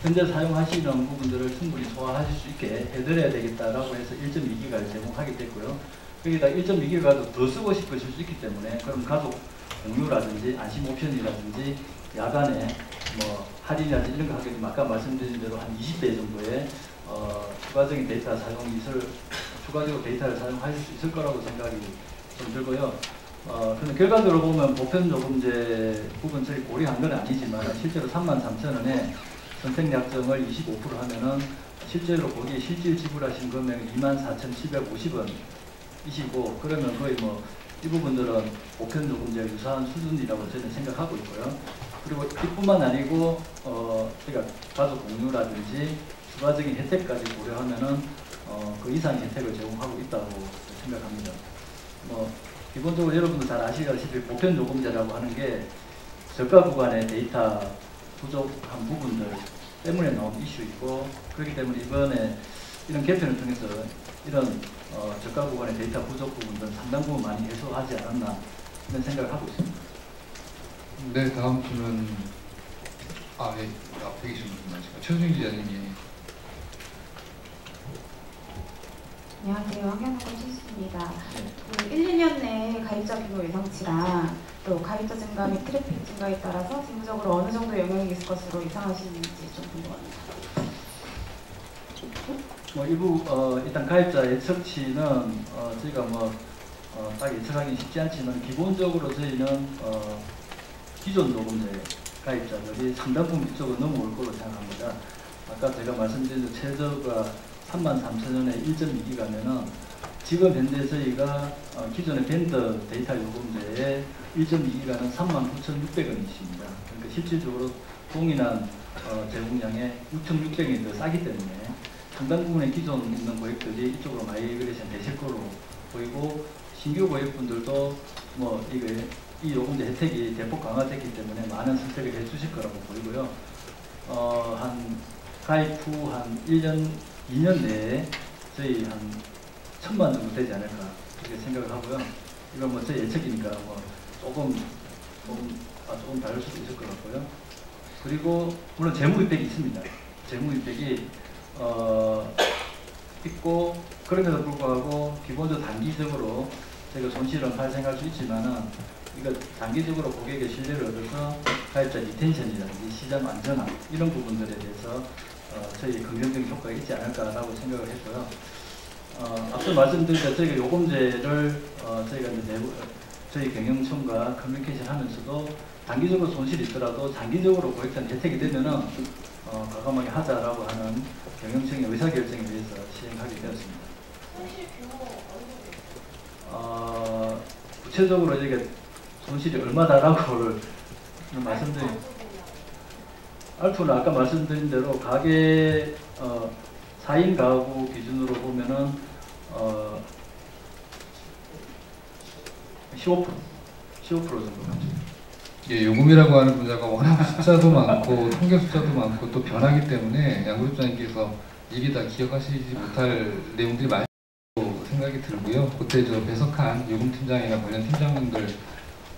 현재 사용하시는 부분들을 충분히 소화하실 수 있게 해드려야 되겠다라고 해서 1.2기가를 제공하게 됐고요. 여기다 1.2기가도 더 쓰고 싶으실 수 있기 때문에 그럼 가족 공유라든지 안심 옵션이라든지 야간에 할인이라든지 이런 거 하게 되면 아까 말씀드린 대로 한 20배 정도의 추가적인 데이터 사용 추가적으로 데이터를 사용하실 수 있을 거라고 생각이 좀 들고요. 근데 결과적으로 보면 보편요금제 부분 저희 고려한 건 아니지만 실제로 33,000원에 선택약정을 25% 하면은 실제로 거기에 실질 지불하신 금액은 24,750원이시고 그러면 거의 뭐 이 부분들은 보편요금제와 유사한 수준이라고 저는 생각하고 있고요. 그리고 이뿐만 아니고 제가 가족 공유라든지 추가적인 혜택까지 고려하면은 그 이상의 혜택을 제공하고 있다고 생각합니다. 기본적으로 여러분들 잘 아시다시피 보편요금제라고 하는 게 저가 구간의 데이터 부족한 부분들 때문에 나온 이슈이고 그렇기 때문에 이번에 이런 개편을 통해서 이런 저가 구간의 데이터 부족 부분들은 상당 부분 많이 해소하지 않았나 이런 생각을 하고 있습니다. 네, 다음 질문. 예, 앞에 계신 분 맞으시고 최수진 기자님이. 안녕하세요. 환경사건 최수입니다. 네. 그 1, 2년 내에 가입자 규모 예상치랑 또 가입자 증가 및 트래픽 증가에 따라서 재무적으로 어느 정도 영향이 있을 것으로 예상하시는지 좀 궁금합니다. 일단 가입자 예측치는 저희가 딱 예측하기 쉽지 않지만 기본적으로 저희는 기존 요금제 가입자들이 상당 부분 이쪽으로 넘어올 걸로 생각합니다. 아까 제가 말씀드린 최저가 33,000원에 1.2기가면은 지금 현재 저희가 기존의 밴드 데이터 요금제의 1.2기가는 39,600원이십니다. 그러니까 실질적으로 동일한 제공량의 6,600원이 더 싸기 때문에 상당 부분의 기존 있는 고객들이 이쪽으로 마이그레이션 되실 거로 보이고 신규 고객분들도 이 요금제 혜택이 대폭 강화됐기 때문에 많은 선택을 해주실 거라고 보이고요. 한 가입 후 한 1년, 2년 내에 저희 한 1,000만 정도 되지 않을까 그렇게 생각을 하고요. 이건 제 예측이니까 조금 다를 수도 있을 것 같고요. 그리고 물론 재무입백이 있습니다. 재무입백이 있고 그럼에도 불구하고 기본적으로 단기적으로 저희가 손실은 발생할 수 있지만은 이거 단기적으로 고객의 신뢰를 얻어서 가입자 리텐션이라든지 시장 안전화 이런 부분들에 대해서 저희 긍정적인 효과가 있지 않을까라고 생각을 했고요. 앞서 말씀드린 대로 저희가 요금제를 저희가 이제 저희 경영청과 커뮤니케이션 하면서도 단기적으로 손실이 있더라도 장기적으로 고객한테 혜택이 되면은 과감하게 하자라고 하는 경영청의 의사결정에 의해서 시행하게 되었습니다. 손실 규모 어느 정도? 구체적으로 이게 손실이 얼마다라고를 말씀드린 알프는 아까 말씀드린 대로 가게 4인 가구 기준으로 보면은 15% 정도 가죠. 예, 요금이라고 하는 분야가 워낙 숫자도 많고 통계 숫자도 많고 또 변하기 때문에 양구입장님께서 이게 다 기억하시지 못할 내용들이 많이 있다고 생각이 들고요. 그때 배석한 요금팀장이나 관련 팀장님들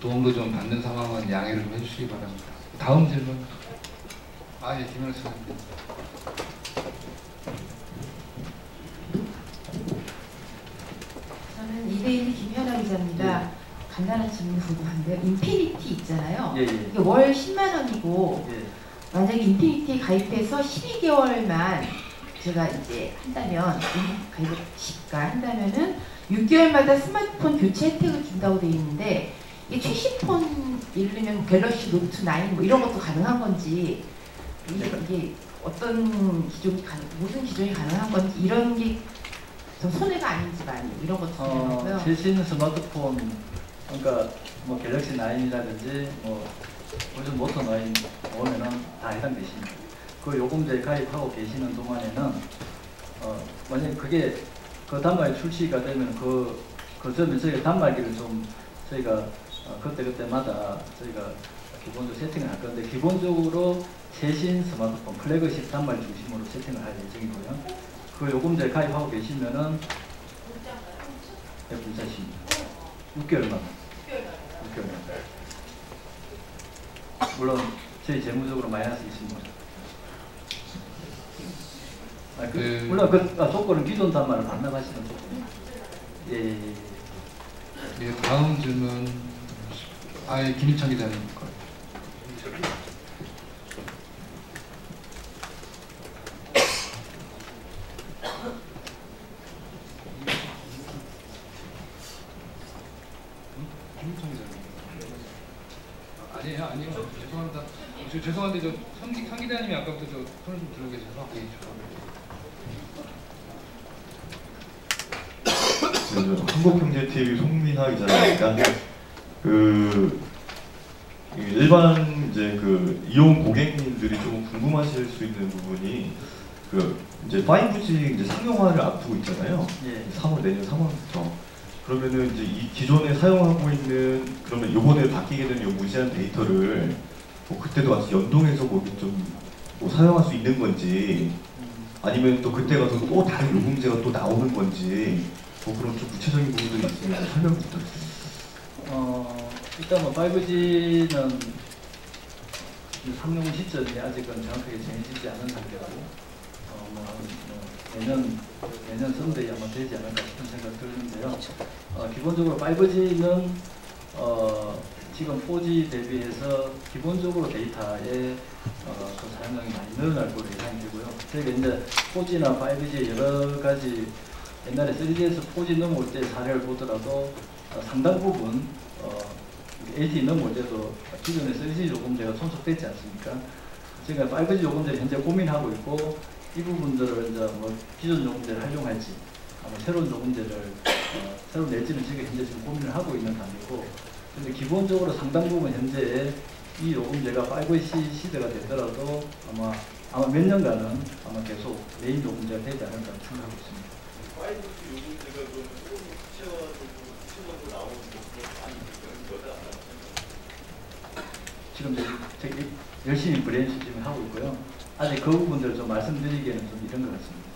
도움도 좀 받는 상황은 양해를 좀 해주시기 바랍니다. 다음 질문. 예, 김현우 씨입니다. 저는 이대일 김현아 기자입니다. 간단한 질문 궁금한데요. 인피니티 있잖아요. 예. 이게 월 10만 원이고 예. 만약에 인피니티 가입해서 12개월만 제가 이제 한다면 가입을 한다면은 6개월마다 스마트폰 교체 혜택을 준다고 되어 있는데 이게 최신폰 예를 들면 갤럭시 노트 9 뭐 이런 것도 가능한 건지 이게 어떤 기종이 무슨 기종이 가능한 건지 이런 게 좀 손해가 아닌지 많이 이런 것도 궁금하고요. 최신 스마트폰 그러니까 갤럭시 9이라든지 요즘 모토 9 오면은 다 해당되십니다. 그 요금제 가입하고 계시는 동안에는 만약 그게 그 단말이 출시가 되면 그 점에 저희가 단말기를 좀 저희가 그때마다 저희가 기본적으로 세팅을 할 건데 기본적으로 최신 스마트폰 플래그십 단말 중심으로 세팅을 할 예정이고요. 그 요금제 가입하고 계시면은 문자십니다. 6개월만. 6개월만. 물론 저희 재무적으로 마이너스 있습니다. 물론 조건은 기존 단말을 반납하시는 조건입니다. 예. 예, 다음 질문. 김일창 기자님. 아니요, 죄송합니다. 죄송한데 선 기자님이 아까부터 손을 좀 들고 계셔서. 한국경제TV 송민하 기자입니다. 일반 이제 이용 고객님들이 조금 궁금하실 수 있는 부분이 이제 5G 이제 상용화를 앞두고 있잖아요. 예. 3월 내년 3월부터. 그러면은 이제 이 기존에 사용하고 있는 그러면 이번에 바뀌게 되는 이 무제한 데이터를 뭐 그때도 같이 연동해서 뭐 사용할 수 있는 건지 아니면 또 그때 가서 또 다른 요금제가 또 나오는 건지 뭐 그런 좀 구체적인 부분들이 있으면 설명 부탁드립니다. 일단 뭐 5G는 상용 시점이 아직은 정확하게 정해지지 않은 상태고 내년 선대에 아마 되지 않을까 싶은 생각이 드는데요. 기본적으로 5G는 지금 4G 대비해서 기본적으로 데이터의 그 사용량이 많이 늘어날 걸로 예상이 되고요. 저희가 이제 4G나 5G 여러 가지 옛날에 3G에서 4G 넘어올 때 사례를 보더라도 상당 부분 LTE 넘어올 때도 기존의 3G 요금제가 존속되지 않습니까? 지금 5G 요금제를 현재 고민하고 있고 이 부분들을 이제 뭐 기존 요금제를 활용할지 아마 새로운 요금제를 새로 낼지는 지금 현재 지금 고민을 하고 있는 단계고, 근데 기본적으로 상당 부분 현재 이 요금제가 5G 시대가 되더라도 아마 몇 년간은 아마 계속 메인 요금제가 되지 않을까 생각하고 있습니다. 5G 요금제가 좀 구체적으로 나오는 것도 많이 있거든. 지금 저기 열심히 브레인스토밍을 하고 있고요. 아직 그 부분들을 좀 말씀드리기에는 좀 이런 것 같습니다.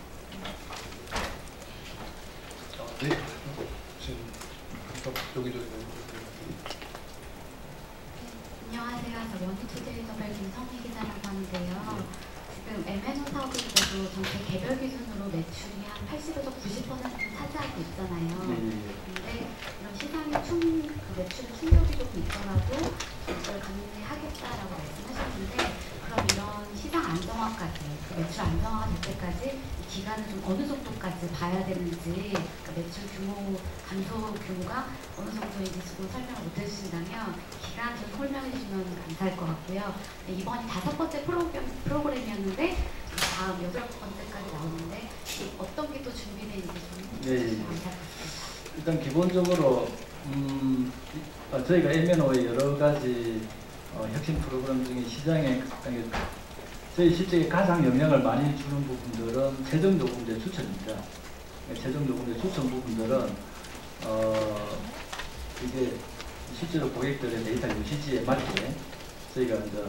네. 지금 여기저기. 안녕하세요. 저 원투투데이 더벨 김성희 기자라고 하는데요. 지금 MNO 사업에서도 전체 개별 기준으로 매출이 한 80에서 90%를 차지하고 있잖아요. 근데 이런 시장의 매출 충격이 조금 있더라도 이걸 감내하겠다라고 말씀하셨는데, 그럼 이런 시장 안정화까지, 매출 안정화가 될 때까지 이 기간을 좀 어느 정도까지 봐야 되는지, 그러니까 매출 규모 감소 규모가 어느 정도인지 지금 설명을 못 해주신다면 기간 좀 설명해 주시면 감사할 것 같고요. 이번이 5번째 프로그램이었는데 다음 8번째까지 나오는데 어떤 게 또 준비되어 있는지 좀 감사드립니다. 일단 기본적으로 저희가 MNO의 여러 가지 혁신 프로그램 중에 시장에 저희 실제 가장 영향을 많이 주는 부분들은 최종 요금제 추천입니다. 최종 요금제 추천 부분들은 이게 실제로 고객들의 데이터 유시지에 맞게 저희가 이제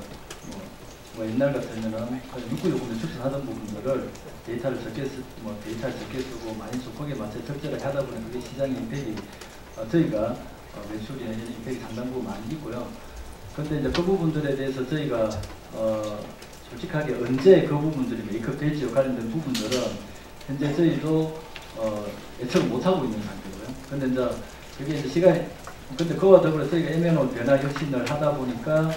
뭐 옛날 같으면은 육구 요금제 추천하던 부분들을 데이터를 적게 쓰고 많이 거기에 맞춰 적절하게 하다 보니 그게 시장의 임팩이 저희가 매출이나 이런 임팩이 상당 부분 많이 있고요. 근데 이제 그 부분들에 대해서 저희가 솔직하게 언제 그 부분들이 메이크업 될지와 관련된 부분들은 현재 저희도 예측을 못하고 있는 상태고요. 근데 이제 그게 이제 시간이, 근데 그와 더불어 저희가 MNO 변화 혁신을 하다 보니까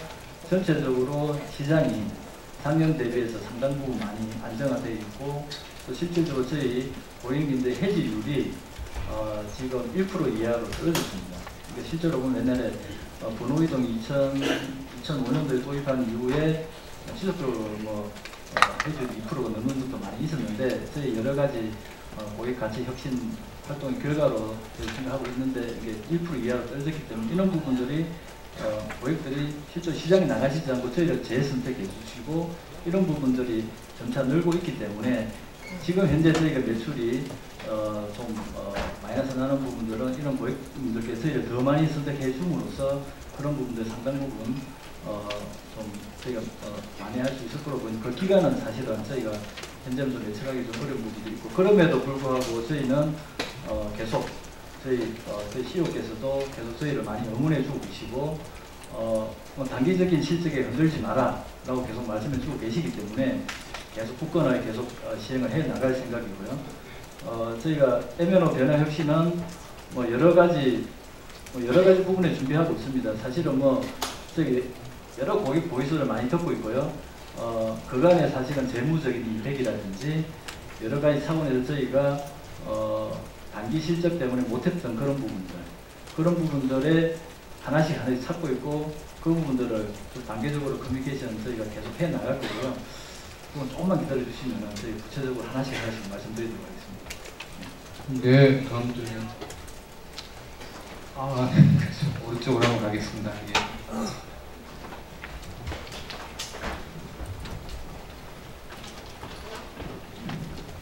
전체적으로 시장이 작년 대비해서 상당 부분 많이 안정화되어 있고, 또 실질적으로 저희 고객님들 해지율이 지금 1% 이하로 떨어졌습니다. 그러니까 실제로 보면 옛날에 번호이동 2005년도에 도입한 이후에 지속적으로 해지율이 2%가 넘는 것도 많이 있었는데, 저희 여러 가지 고객 가치 혁신 활동의 결과로 생각하고 있는데 이게 1% 이하로 떨어졌기 때문에 이런 부분들이 고객들이 실제 시장에 나가시지 않고 저희를 재선택해 주시고 이런 부분들이 점차 늘고 있기 때문에 지금 현재 저희가 매출이 좀 마이너스 나는 부분들은 이런 고객님들께 저희를 더 많이 선택해 줌으로써 그런 부분들 상당 부분 좀 저희가 만회할 수 있을 거라고 보니 그 기간은 사실은 저희가 현재는 좀 예측하기 좀 어려운 부분도 있고, 그럼에도 불구하고 저희는 계속 저희 CEO께서도 계속 저희를 많이 응원해 주고 계시고 뭐 단기적인 실적에 흔들지 마라 라고 계속 말씀해 주고 계시기 때문에 계속 굳건하게 계속 시행을 해 나갈 생각이고요. 저희가 MNO 변화 혁신은 뭐 여러 가지 부분에 준비하고 있습니다. 사실은 저희 여러 고객 보이스를 많이 듣고 있고요. 그간에 사실은 재무적인 임팩이라든지 여러 가지 차원에서 저희가 단기 실적 때문에 못했던 그런 부분들에 하나씩 찾고 있고, 그 부분들을 좀 단계적으로 커뮤니케이션 저희가 계속 해 나갈 거고요. 그건 조금만 기다려 주시면 저희 구체적으로 하나씩 말씀드리도록 하겠습니다. 네, 다음 주에 그렇죠. 오른쪽으로 한번 가겠습니다. 예.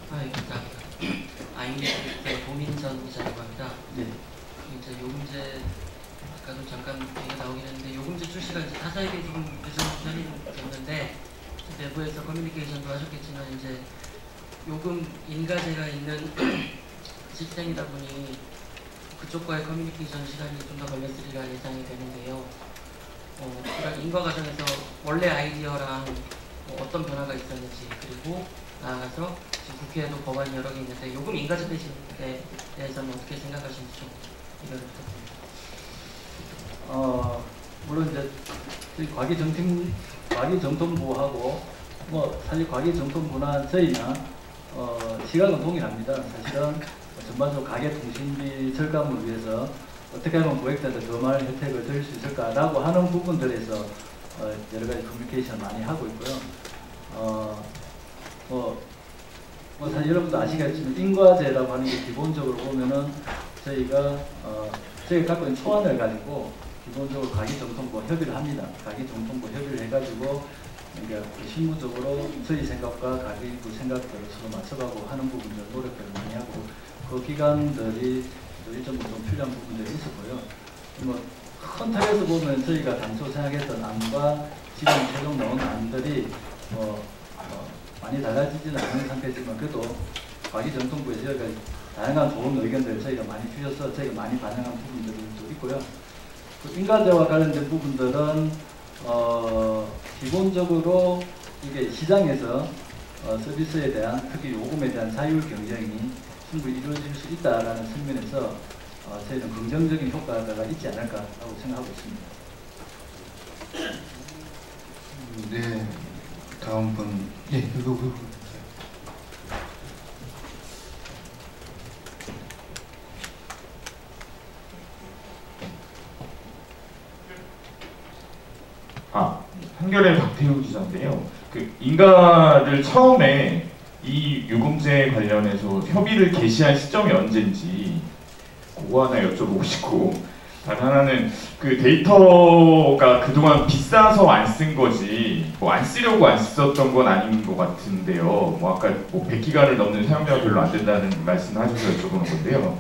감사합니다. 아이니스의 고민전 기자라고 합니다. 네. 이제 요금제 아까도 잠깐 얘기가 나오긴 했는데 요금제 출시가 이제 타사에게 조금 늦은 편이 됐는데 내부에서 커뮤니케이션도 하셨겠지만 이제 요금 인가제가 있는 시스템이다 보니 그쪽과의 커뮤니케이션 시간이 좀 더 걸렸으리라 예상이 되는데요. 그런 인가 과정에서 원래 아이디어랑 어떤 변화가 있었는지 그리고 나아가서 지금 국회에도 법안이 여러 개 있는데 요금 인가제 대신에 대해서는 어떻게 생각하시는지 좀 의견을 부탁드립니다. 물론 이제 저희 과기정통부하고 사실 과기정통부나 저희나 시각은 동일합니다. 사실은 전반적으로 가계통신비 절감을 위해서 어떻게 하면 고객들한테 더 많은 혜택을 드릴 수 있을까라고 하는 부분들에서 여러 가지 커뮤니케이션 많이 하고 있고요. 사실 여러분도 아시겠지만 인과제라고 하는 게 기본적으로 보면은 저희가 갖고 있는 초안을 가지고 기본적으로 가기정통부와 협의를 합니다. 가기정통부 협의를 해가지고 그러니까 실무적으로 저희 생각과 가기부 생각들을 서로 맞춰가고 하는 부분들 노력을 많이 하고 그 기관들이 일정부 좀 필요한 부분들이 있었고요. 큰 틀에서 보면 저희가 당초 생각했던 안과 지금 최종 나온 안들이 많이 달라지지는 않은 상태지만 그래도 과기정통부에서 저희가 다양한 좋은 의견들을 저희가 많이 주셔서 저희가 많이 반영한 부분들이 좀 있고요. 그 인가제와 관련된 부분들은 기본적으로 이게 시장에서 서비스에 대한 특히 요금에 대한 자율 경쟁이 충분히 이루어질 수 있다라는 측면에서 저희는 긍정적인 효과가 있지 않을까라고 생각하고 있습니다. 네, 다음 분. 예, 이거. 한겨레 박태우 기자인데요. 그 인가를 처음에 이 요금제 관련해서 협의를 개시한 시점이 언제인지 그거 하나 여쭤보고 싶고, 다른 하나는 그 데이터가 그동안 비싸서 안 쓴 거지 안 쓰려고 안 썼던 건 아닌 것 같은데요. 아까 100기가를 넘는 사용자가 별로 안 된다는 말씀을 하셔서 여쭤보는 건데요.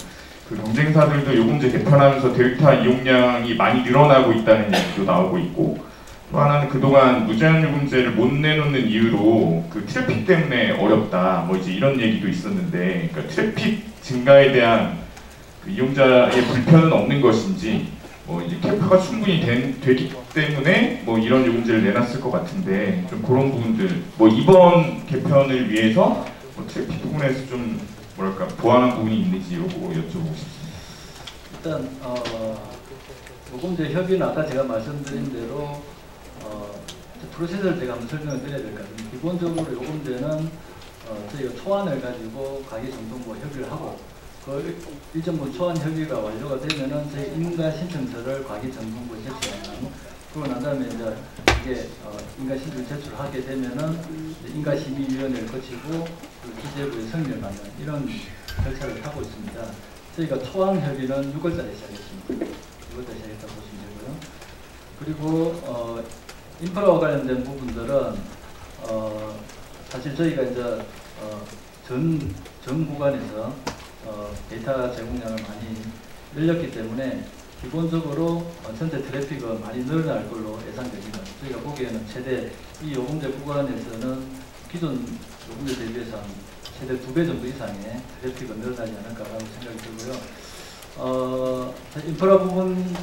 그 경쟁사들도 요금제 개편하면서 데이터 이용량이 많이 늘어나고 있다는 얘기도 나오고 있고, 또 하나는 그동안 무제한 요금제를 못 내놓는 이유로 그 트래픽 때문에 어렵다 이제 이런 얘기도 있었는데, 그러니까 트래픽 증가에 대한 그 이용자의 불편은 없는 것인지 이제 캐파가 충분히 되기 때문에 이런 요금제를 내놨을 것 같은데, 좀 그런 부분들 이번 개편을 위해서 트래픽 부분에서 좀 보완한 부분이 있는지 요거 여쭤보고 싶습니다. 일단 요금제 협의는 아까 제가 말씀드린 대로 프로세스를 제가 한번 설명을 드려야 될 것 같습니다. 기본적으로 요금제는 저희가 초안을 가지고 가계정통부와 협의를 하고 그 일정 부분 초안 협의가 완료가 되면은 저희 인가 신청서를 가계정통부에 제출하는, 그러고 난 다음에 이제 이게 인가 신청 제출하게 되면은 인가심의위원회를 거치고 그 기재부의 승인을 받는 이런 절차를 하고 있습니다. 저희가 초안 협의는 6월달에 시작했습니다. 6월달에 시작했다고 보시면 되고요. 그리고 인프라와 관련된 부분들은 사실 저희가 이제 전 구간에서 데이터 제공량을 많이 늘렸기 때문에 기본적으로 전체 트래픽은 많이 늘어날 걸로 예상됩니다. 저희가 보기에는 최대 이 요금제 구간에서는 기존 요금제 대비해서 한 최대 2배 정도 이상의 트래픽은 늘어나지 않을까라고 생각이 들고요. 인프라 부분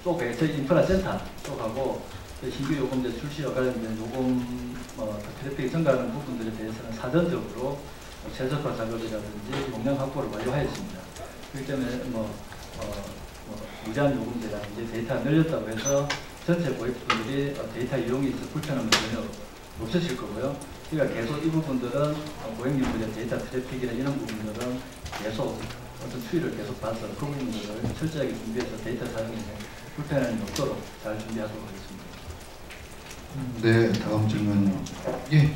쪽에 저희 인프라 센터 쪽하고 신규 요금제 출시와 관련된 요금 트래픽이 증가하는 부분들에 대해서는 사전적으로 최적화 작업이라든지 용량 확보를 완료하였습니다. 그렇기 때문에 무제한 요금제라든지 데이터가 늘렸다고 해서 전체 고객분들이 데이터 이용이 있어 불편함은 전혀 없으실 거고요. 그러니까 계속 이 부분들은 고객님들의 데이터 트래픽이나 이런 부분들은 계속 어떤 추이를 계속 봐서 그 부분들을 철저하게 준비해서 데이터 사용에 불편함이 없도록 잘 준비하도록 하겠습니다. 네, 다음 질문요. 예.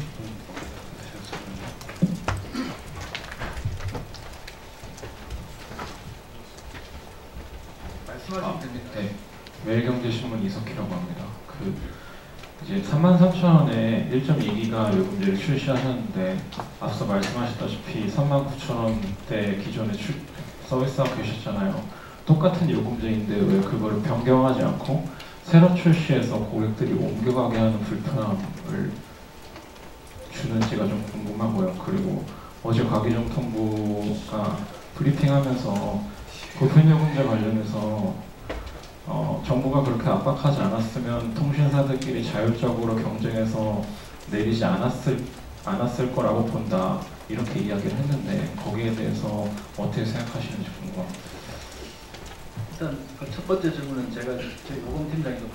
말씀하시면 됩니다. 네. 매일경제신문 이석희라고 합니다. 이제 33,000원에 1.2기가 요금제를 출시하셨는데 앞서 말씀하셨다시피 39,000원대 기존에 서비스하고 계셨잖아요. 똑같은 요금제인데 왜 그거를 변경하지 않고 새로 출시해서 고객들이 옮겨가게 하는 불편함을 주는지가 좀 궁금하고요. 그리고 어제 가계정통부가 브리핑하면서 보편요금제 관련해서 정부가 그렇게 압박하지 않았으면 통신사들끼리 자율적으로 경쟁해서 내리지 않았을 거라고 본다, 이렇게 이야기를 했는데 거기에 대해서 어떻게 생각하시는지 궁금합니다. 일단 그 첫 번째 질문은 제가 저희 요금팀장님도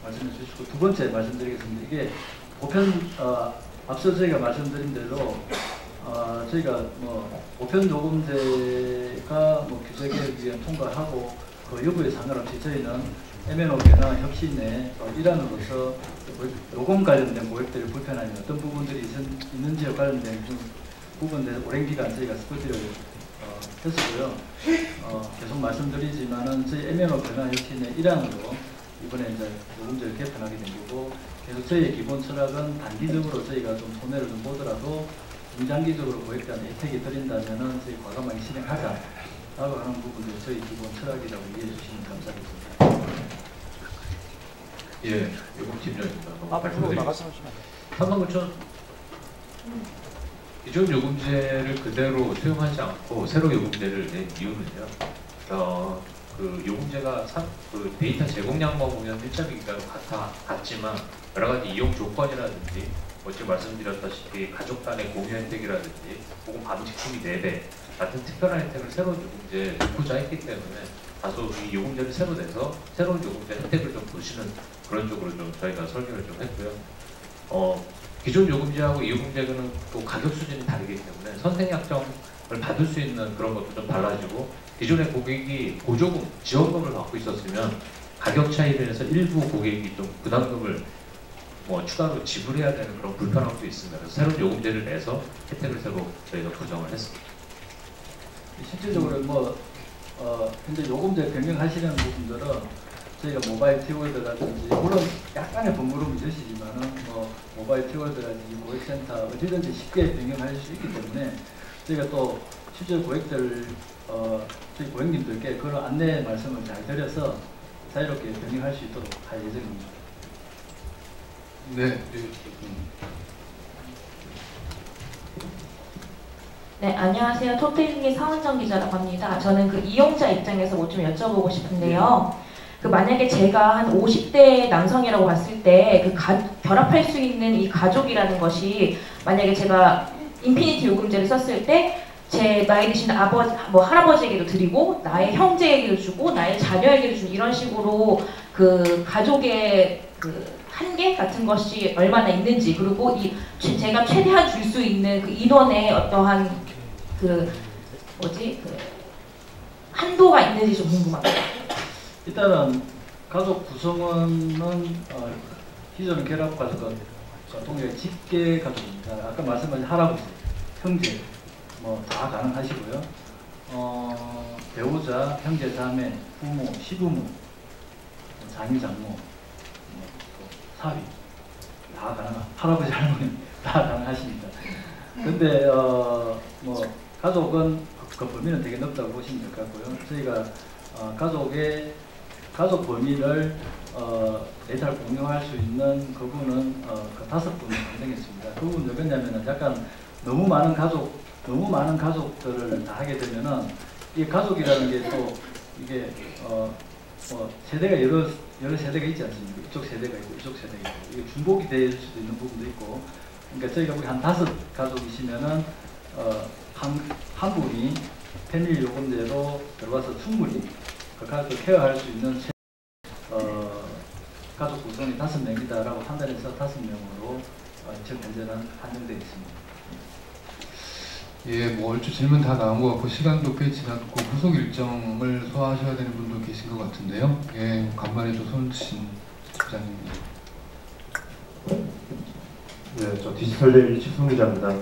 말씀해 주시고, 두 번째 말씀드리겠습니다. 이게 보편 앞서 저희가 말씀드린 대로 저희가 뭐 보편 요금제가 뭐 규제 개혁 위원 통과하고 그 여부에 상관없이 저희는 MN업계나 혁신의 일환으로서 요금 관련된 고객들의 불편함이 어떤 부분들이 있는지와 관련된 부분에 오랜 기간 저희가 스터디를 했었고요. 계속 말씀드리지만은 저희 MN업계나 혁신의 일환으로 이번에 이제 요금제를 개편하게 된 거고, 계속 저희의 기본 철학은 단기적으로 저희가 좀 손해를 좀 보더라도 중장기적으로 고객들한테 혜택이 드린다면은 저희 과감하게 실행하자 라고 하는 부분들이 저희 기본 철학이라고 이해해 주시면 감사하겠습니다. 예, 요금팀장입니다. 앞으로 말씀하시면 39,000원 기존 요금제를 그대로 수용하지 않고 새로 요금제를 낸 이유는요. 그 요금제가 그 데이터 제공량만 보면 1.2기가로 같지만 여러 가지 이용 조건이라든지 어제 말씀드렸다시피 가족 간의 공유 혜택이라든지 혹은 밤식품이 4배 같은 특별한 혜택을 새로운 요금제에 넣고자 했기 때문에 다소 이 요금제를 새로 내서 새로운 요금제 혜택을 좀 보시는 그런 쪽으로 좀 저희가 설계를 좀 했고요. 기존 요금제하고 이 요금제는 또 가격 수준이 다르기 때문에 선생약정을 받을 수 있는 그런 것도 좀 달라지고, 기존의 고객이 보조금, 지원금을 받고 있었으면 가격 차이로 인해서 일부 고객이 좀 부담금을 추가로 지불해야 되는 그런 불편함도 있습니다. 그래서 새로운 요금제를 내서 혜택을 새로 저희가 구성을 했습니다. 실질적으로 현재 요금제 변경하시려는 부분들은 저희가 모바일 티월드라든지, 물론 약간의 번거로움이 있으시지만은 모바일 티월드라든지 고객센터 어디든지 쉽게 변경하실 수 있기 때문에 저희가 또 실제 고객들 저희 고객님들께 그런 안내 말씀을 잘 드려서 자유롭게 변경할 수 있도록 할 예정입니다. 네. 네, 안녕하세요. 톱테이블의 사원정 기자라고 합니다. 저는 그 이용자 입장에서 뭐 좀 여쭤보고 싶은데요. 그 만약에 제가 한 50대 남성이라고 봤을 때 그 결합할 수 있는 이 가족이라는 것이, 만약에 제가 인피니티 요금제를 썼을 때 제 나이 드신 아버지, 할아버지에게도 드리고 나의 형제에게도 주고 나의 자녀에게도 주고, 이런 식으로 그 가족의 그 한계 같은 것이 얼마나 있는지, 그리고 제가 최대한 줄 수 있는 그 인원의 어떠한 한도가 있는지 좀 궁금합니다. 일단은 가족 구성원은 기존 결합 가족과 동일하게 직계 가족입니다. 아까 말씀하신 할아버지, 형제 다 가능하시고요. 배우자, 형제, 자매, 부모, 시부모, 장인, 장모, 사위 다 가능합니다. 할아버지, 할머니 다 가능하십니다. 근데 가족은 그 범위는 되게 넓다고 보시면 될 것 같고요. 저희가 가족 범위를 매달 공유할 수 있는 그분은 그 5분을 선정했습니다. 그분은 왜 그러냐면은 약간 너무 많은 가족들을 다 하게 되면은 이 가족이라는 게 또 이게 세대가 여러 세대가 있지 않습니까? 이쪽 세대가 있고 이쪽 세대가 있고, 이게 중복이 될 수도 있는 부분도 있고, 그러니까 저희가 우리 한 5가족이시면은 한 분이 패밀리 요금제로 들어와서 충분히 그 가족을 케어할 수 있는 가족 구성이 5명이다라고 판단해서 5명으로 지금 현재는 한정되어 있습니다. 예, 뭐 얼추 질문 다 나온 것 같고 시간도 꽤 지났고 후속 일정을 소화하셔야 되는 분도 계신 것 같은데요. 예, 간만에 또 손신 집장님입니다. 네, 저 디지털데일리 최승 기자입니다.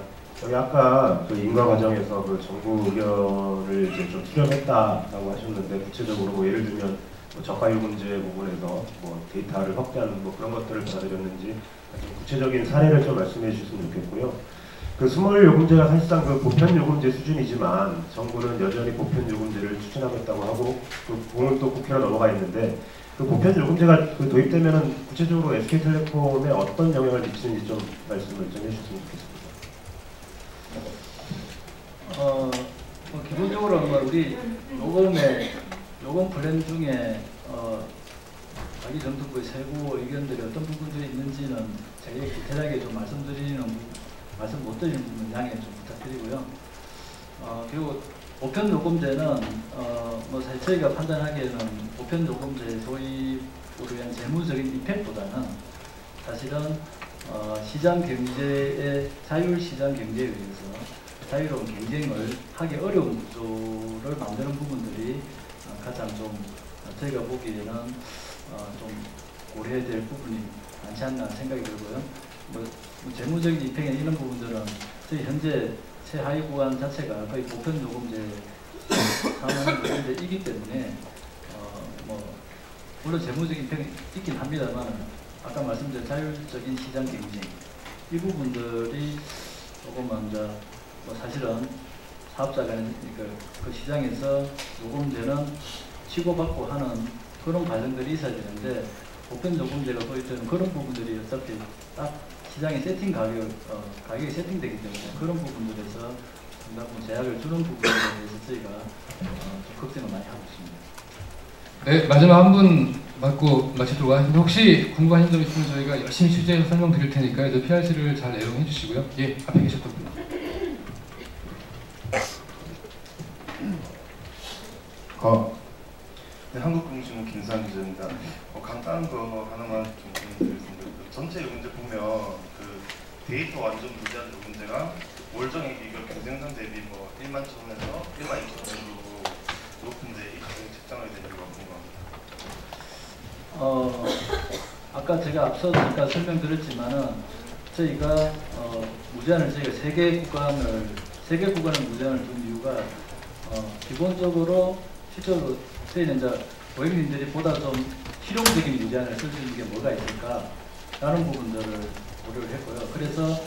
여기 아까 그 인가 과정에서 그 정부 의견을 이제 좀 수렴했다라고 하셨는데 구체적으로 뭐 예를 들면 뭐 저가율 문제 부분에서 뭐 데이터를 확대하는 뭐 그런 것들을 받아들였는지 좀 구체적인 사례를 좀 말씀해 주셨으면 좋겠고요. 그 스몰 요금제가 사실상 그 보편 요금제 수준이지만 정부는 여전히 보편 요금제를 추진하겠다고 하고 그 부분은 또 국회로 넘어가 있는데 그 보편 요금제가 그 도입되면은 구체적으로 SK텔레콤에 어떤 영향을 미치는지 좀 말씀을 좀 해주셨으면 좋겠습니다. 뭐 기본적으로 우리 요금 플랜 중에 자기 정부의 세부 의견들이 어떤 부분들이 있는지는 제가 디테일하게 좀 말씀 못 드리는 부분 양해 좀 부탁드리고요. 그리고 보편 요금제는 뭐 사실 저희가 판단하기에는 보편 요금제 도입으로 위한 재무적인 임팩트보다는 사실은 시장 경제의 자율 시장 경제에 의해서 자유로운 경쟁을 하기 어려운 구조를 만드는 부분들이 가장 좀 저희가 보기에는 좀 고려해야 될 부분이 많지 않나 생각이 들고요. 뭐 재무적인 입행에 이런 부분들은 저희 현재 최하위 구간 자체가 거의 보편 요금제 상황이기 때문에 뭐 물론 재무적인 입행이 있긴 합니다만 아까 말씀드린 자율적인 시장 경쟁 이 부분들이 조금만 뭐 사실은 사업자 간의 그 시장에서 요금제는 치고받고 하는 그런 과정들이 있어야 되는데 보편 요금제가 도입되는 그런 부분들이 어차피 딱 시장의 세팅 가격이 세팅되기 때문에 그런 부분들에서 상당히 제약을 주는 부분에 대해서 저희가 좀 걱정을 많이 하고 있습니다. 네, 마지막 한 분 맞고 마치도록 하겠습니다. 혹시 궁금하신 점 있으면 저희가 열심히 취재해서 설명드릴 테니까요. 저 PRC를 잘 애용해 주시고요. 예, 앞에 계셨던 분. 네, 한국금융신문 김수환 기자입니다. 간단한 거 하나만 좀 말씀드리겠습니다. 전체 요금제 보면 그 데이터 완전 무제한 요금제가 월정액 비교 경쟁상 대비 뭐 1만 1,000원에서 1만 2천 원으로 높은데 이 가격이 책정하게 된 이유가 궁금합니다. 아까 제가 앞서 잠깐 설명드렸지만은 저희가 무제한을 저희가 3개 구간을 무제한을 둔 이유가 기본적으로 실제로 저희는 이제 고객님들이 보다 좀 실용적인 무제한을 쓸 수 있는 게 뭐가 있을까 라는 부분들을 고려를 했고요. 그래서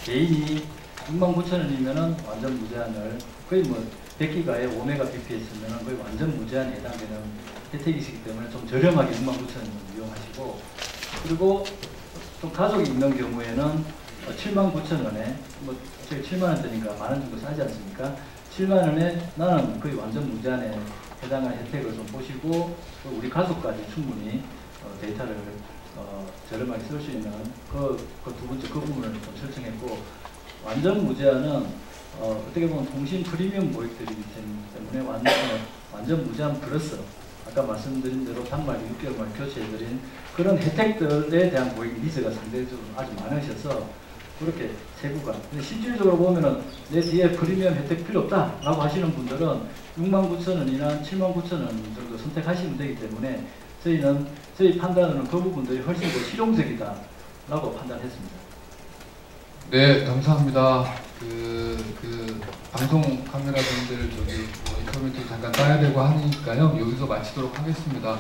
개인이 69,000원이면은 완전 무제한을 거의 뭐 100기가에 5메가bps면은 거의 완전 무제한에 해당되는 혜택이시기 때문에 좀 저렴하게 69,000원 이용하시고 그리고 좀 가족이 있는 경우에는 79,000원에 뭐 저희 7만원대니까 만원 정도 싸지 않습니까? 7만원에 나는 거의 완전 무제한에 해당할 혜택을 좀 보시고 또 우리 가족까지 충분히 데이터를 저렴하게 쓸 수 있는 그 두 번째 그 부분을 좀 설정했고 완전 무제한은 어떻게 보면 통신 프리미엄 고객들이기 때문에 완전 무제한 플러스 아까 말씀드린 대로 단말 6개월만 교체해드린 그런 혜택들에 대한 고객 니즈가 상대적으로 아주 많으셔서 그렇게 세 구간. 근데 실질적으로 보면은 내 뒤에 프리미엄 혜택 필요 없다라고 하시는 분들은 69,000원이나 79,000원 정도 선택하시면 되기 때문에 저희 판단으로는 그 부분들이 훨씬 더 실용적이다라고 판단했습니다. 네, 감사합니다. 그 방송 카메라 분들 저기 뭐 인터뷰도 잠깐 따야 되고 하니까요. 여기서 마치도록 하겠습니다.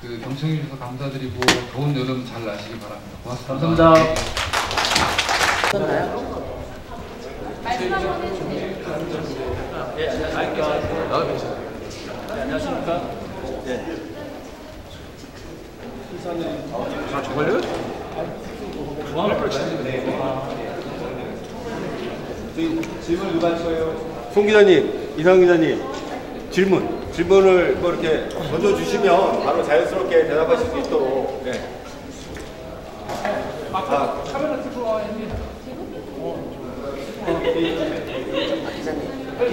그 경청해 주셔서 감사드리고 더운 여름 잘 나시기 바랍니다. 고맙습니다. 감사합니다. 예, 안녕하십니까. 예. 아, 정말요? 질문 누가 할 거예요? 송 기자님, 이상 기자님, 질문을 뭐 이렇게 던져주시면 바로 자연스럽게 대답하실 수 있도록. 네. 카메라 들고 와, 형님.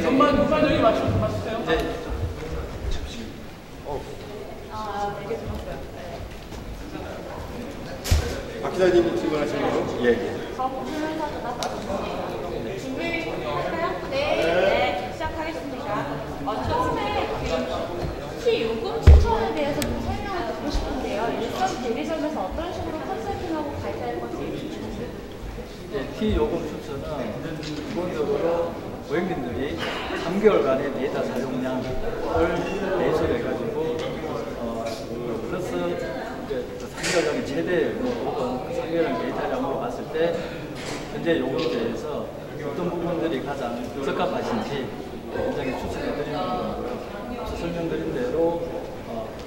전반 여기 맞추세요. 네. 박 기자님이 질문하시는 거죠? 예. 준비할까요? 네. 대해서 좀 설명을 듣고 싶은데요. 일선 대리점에서 어떤 식으로 컨설팅하고 발달할 건지. T 요금 추천은 기본적으로 고객님들이 3개월간의 데이터 사용량을 베이스로 해가지고 플러스 이제 3개월간의 최대 혹은 3개월간 데이터량으로 봤을 때 현재 요금제에서 어떤 부분들이 가장 적합하신지 굉장히 추천해 드리는 거고요. 앞서 설명드린 대로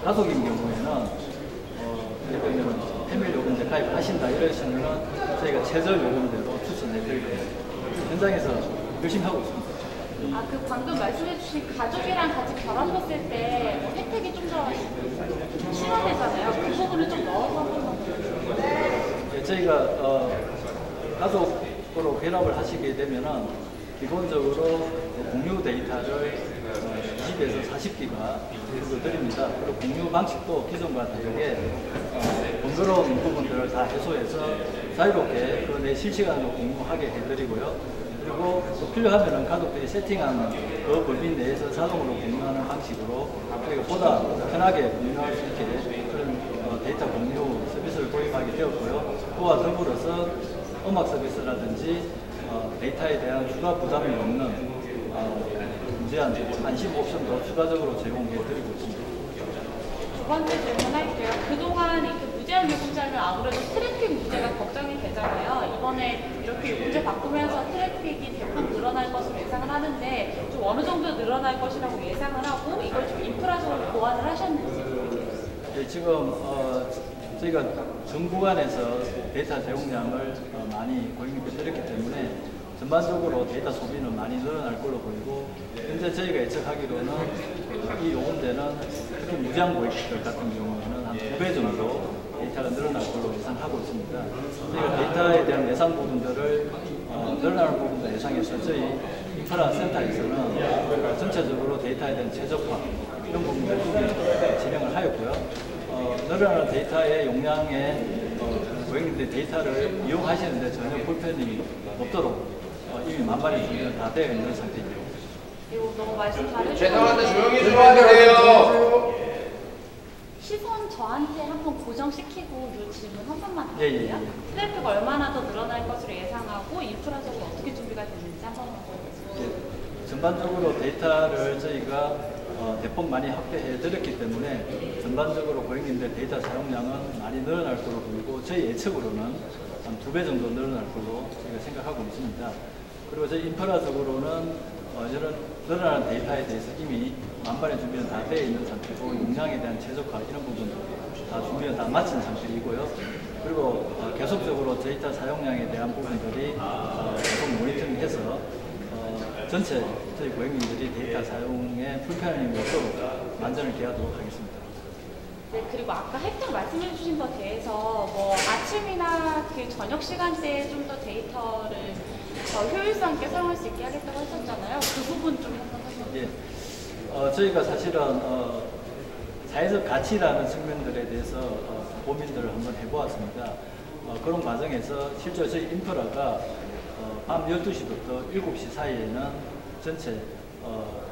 가족인 경우에는 예를 들면 패밀리 요금제 가입하신다 이러시면은 저희가 최저 요금제로 추천해 드리고요. 현장에서 열심히 하고 있습니다. 그 방금 말씀해주신 가족이랑 같이 결합했을 때 뭐 혜택이 좀 더 실현되잖아요. 그 부분을 좀 넣어서 한번. 저희가 가족으로 결합을 하시게 되면은 기본적으로 공유 데이터를 20에서 40기가 정도 드립니다. 그리고 공유 방식도 기존과 다르게 번거로운 부분들을 다 해소해서 자유롭게 내 실시간으로 공유하게 해드리고요. 그리고 또 필요하면 가족들이 세팅한 그 범위 내에서 자동으로 공유하는 방식으로 저희가 보다 편하게 공유할 수 있게 그런 데이터 공유 서비스를 도입하게 되었고요. 그와 더불어서 음악 서비스라든지 데이터에 대한 추가 부담이 없는 무제한 안심 옵션도 추가적으로 제공해 드리고 있습니다. 두 번째 질문할게요. 그동안 이렇게 무제한 요금제는 아무래도 트래픽 문제가 걱정이 되잖아요. 이번에 이렇게 요금제 바꾸면서 트래픽이 대폭 늘어날 것으로 예상을 하는데 좀 어느 정도 늘어날 것이라고 예상을 하고 이걸 좀 인프라적으로 보완을 하셨는지. 네, 지금 저희가 전 구간에서 데이터 제공량을 많이 고객님께 드렸기 때문에 전반적으로 데이터 소비는 많이 늘어날 걸로 보이고 현재 저희가 예측하기로는 이 요금제는 특히 무제한 고객들 같은 경우에는 한 2배 정도 데이터가 늘어날 걸로 예상하고 있습니다. 저희가 데이터에 대한 예상 부분들을 늘어나는 부분도 예상해서 저희 인프라 센터에서는 전체적으로 데이터에 대한 최적화 이런 부분들을 진행을 하였고요. 늘어나는 데이터의 용량에 고객님들이 데이터를 이용하시는데 전혀 불편이 없도록 이미 만반의 준비는 다 되어 있는 상태입니다. 그리고 너무 말씀 잘해주셨는데 죄송한데 조용히 좀 하세요. 시선 저한테 한번 고정시키고 이 질문 한 번만 더 예, 드릴게요. 트래픽 얼마나 더 늘어날 것으로 예상하고 인프라적으로 어떻게 준비가 됐는지 한 번만 더 해주세요. 전반적으로 데이터를 저희가 대폭 많이 확대해 드렸기 때문에 전반적으로 고객님들 데이터 사용량은 많이 늘어날 걸로 보이고 저희 예측으로는 한 2배 정도 늘어날 걸로 저희가 생각하고 있습니다. 그리고 저희 인프라적으로는 이런 늘어나는 데이터에 대해서 이미 만반의 준비는 다 되어 있는 상태고 용량에 대한 최적화 이런 부분도 다 준비는 다 마친 상태이고요. 그리고 계속적으로 데이터 사용량에 대한 부분들이 계속 모니터링해서 전체 저희 고객님들이 데이터 사용에 불편함이 없도록 만전을 기하도록 하겠습니다. 네, 그리고 아까 혜택 말씀해 주신 것에 대해서 뭐 아침이나 그 저녁 시간대에 좀 더 데이터를 더 효율성 있게 사용할 수 있게 하겠다고 하셨잖아요. 그 부분 좀 한번 설명해 주세요. 저희가 사실은 사회적 가치라는 측면들에 대해서 고민들을 한번 해보았습니다. 그런 과정에서 실제 저희 인프라가 밤 12시부터 7시 사이에는 전체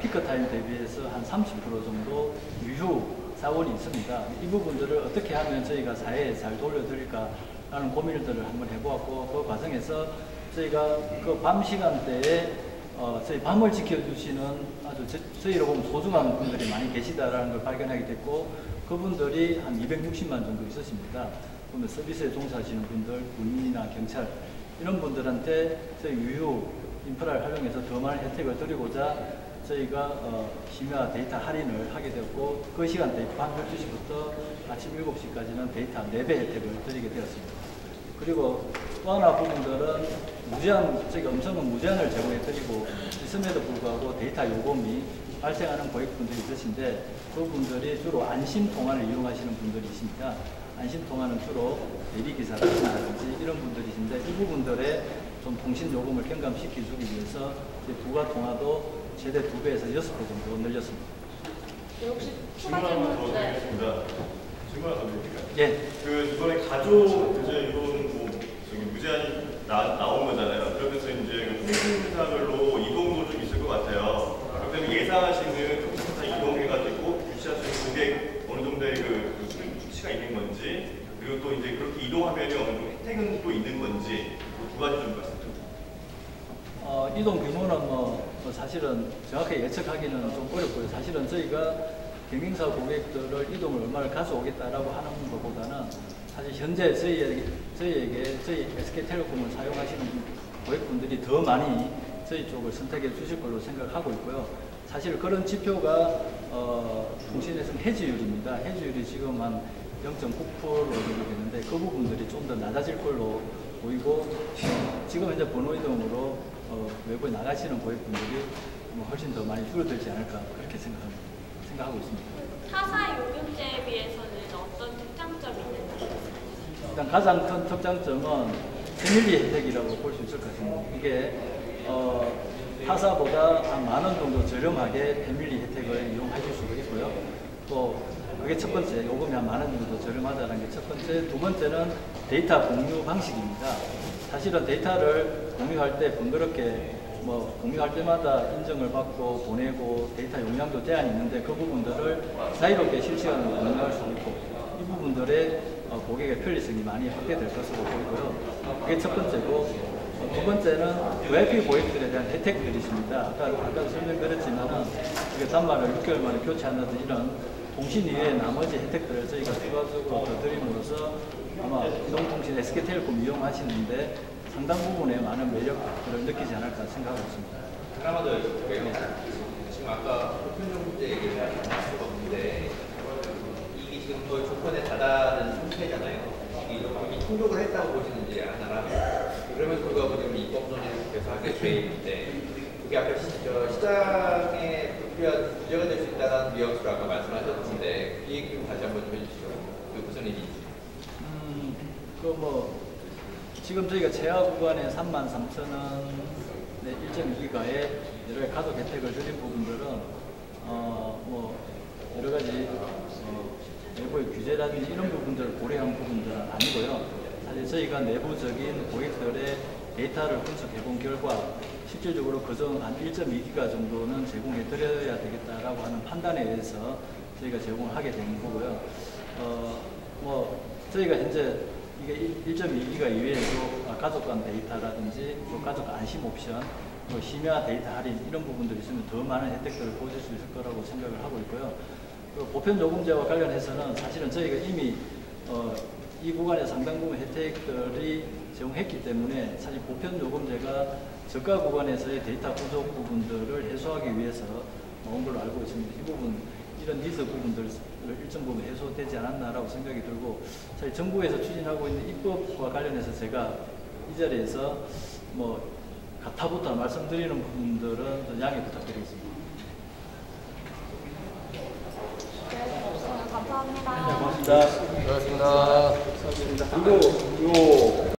피크타임 대비해서 한 30% 정도 유효 사원이 있습니다. 이 부분들을 어떻게 하면 저희가 사회에 잘 돌려드릴까라는 고민들을 한번 해보았고 그 과정에서 저희가 그 밤 시간대에 저희 밤을 지켜주시는 아주 저희로 보면 소중한 분들이 많이 계시다라는 걸 발견하게 됐고 그분들이 한 260만 정도 있으십니다. 그러면 서비스에 종사하시는 분들, 군인이나 경찰 이런 분들한테 저희 유효 인프라를 활용해서 더 많은 혜택을 드리고자 저희가 심야 데이터 할인을 하게 되었고 그 시간대 밤 12시부터 아침 7시까지는 데이터 4배 혜택을 드리게 되었습니다. 그리고 또 하나 부분들은 무제한, 저희가 엄청난 무제한을 제공해 드리고 있음에도 불구하고 데이터 요금이 발생하는 고객분들이 있으신데 그분들이 주로 안심통화를 이용하시는 분들이 있습니다. 안심통화는 주로 대리기사라든지 이런 분들이신데 이 부분들의 좀 통신요금을 경감시켜주기 위해서 부가통화도 최대 2배에서 6배 정도 늘렸습니다. 네, 혹시 추가 질문? 네. 질문 하나 더 드릴까요? 예. 그 이번에 가족 이제 이런 뭐 저기 무제한이 나온 거잖아요. 그러면서 이제 통신사별로 이동도 좀 있을 것 같아요. 그렇기 때문에 예상하시는 통신사 이동해가지고 유치할 수 있는 고객 어느 정도의 사실은 정확하게 예측하기는 좀 어렵고요. 사실은 저희가 경영사 고객들을 이동을 얼마를 가져오겠다라고 하는 것보다는 사실 현재 저희 SK텔레콤을 사용하시는 고객분들이 더 많이 저희 쪽을 선택해 주실 걸로 생각하고 있고요. 사실 그런 지표가 통신에서는 해지율입니다. 해지율이 지금 한 0.9% 정도 되는데 그 부분들이 좀 더 낮아질 걸로 보이고 지금 현재 번호 이동으로 외부에 나가시는 고객분들이 뭐 훨씬 더 많이 줄어들지 않을까 그렇게 생각하고 있습니다. 타사 요금제에 비해서는 어떤 특장점이 있는지? 일단 가장 큰 특장점은 패밀리 혜택이라고 볼 수 있을 것 같습니다. 이게 타사보다 한 $10,000 정도 저렴하게 패밀리 혜택을 이용하실 수가 있고요. 또 그게 첫 번째, 요금이 한 $10,000 정도 저렴하다는 게 첫 번째. 두 번째는 데이터 공유 방식입니다. 사실은 데이터를 공유할 때 번거롭게 뭐 공유할 때마다 인증을 받고 보내고 데이터 용량도 제한이 있는데 그 부분들을 자유롭게 실시간으로 공유할 수 있고 이 부분들의 고객의 편리성이 많이 확대될 것으로 보이고요. 그게 첫 번째고 두 번째는 VIP 고객들에 대한 혜택들이 있습니다. 아까 설명드렸지만은 이게 단말을 6개월 만에 교체한다든지 이런 통신 이외의 나머지 혜택들을 저희가 추가적으로 더 드림으로써 아마 이동통신 SK텔레콤 이용하시는데 상당 부분에 많은 매력을 느끼지 않을까 생각하고 있습니다. 하나만 더 여쭤볼게요. 지금 아까 보편요금제 얘기를 하신 수가 없는데 이게 지금 거의 조건에 다다른 상태잖아요. 이미 충족을 했다고 보시는지 하나랑 그러면 불구하고 지금 입법논의를 계속 하게 돼 있는데 그게 아까 시장에 불필요한 문제가 될 수 있다는 뉘앙스로 아까 말씀하셨는데 이 얘기 좀 다시 한번 좀 해주시죠. 그 무슨 얘기인지. 지금 저희가 제한 구간에 33,000원의 1.2기가의 여러 가지 가족 혜택을 드린 부분들은 뭐 여러 가지 내부의 규제라든지 이런 부분들을 고려한 부분들은 아니고요. 사실 저희가 내부적인 고객들의 데이터를 분석해 본 결과 실질적으로 그전 한 1.2기가 정도는 제공해 드려야 되겠다라고 하는 판단에 의해서 저희가 제공을 하게 되는 거고요. 뭐 저희가 현재 이게 1.2기가 이외에도 가족 간 데이터라든지 또 가족 안심 옵션, 또 심야 데이터 할인 이런 부분들이 있으면 더 많은 혜택들을 보실 수 있을 거라고 생각을 하고 있고요. 보편 요금제와 관련해서는 사실은 저희가 이미 이 구간의 상당 부분 혜택들이 제공했기 때문에 사실 보편 요금제가 저가 구간에서의 데이터 부족 부분들을 해소하기 위해서 나온 걸로 알고 있습니다. 이 부분 이런 니즈 부분들 일정 부분 해소되지 않았나라고 생각이 들고 사실 정부에서 추진하고 있는 입법과 관련해서 제가 이 자리에서 뭐 가타부타 말씀드리는 부분들은 좀 양해 부탁드리겠습니다. 감사합니다. 네, 고맙습니다. 고맙습니다. 그리고 요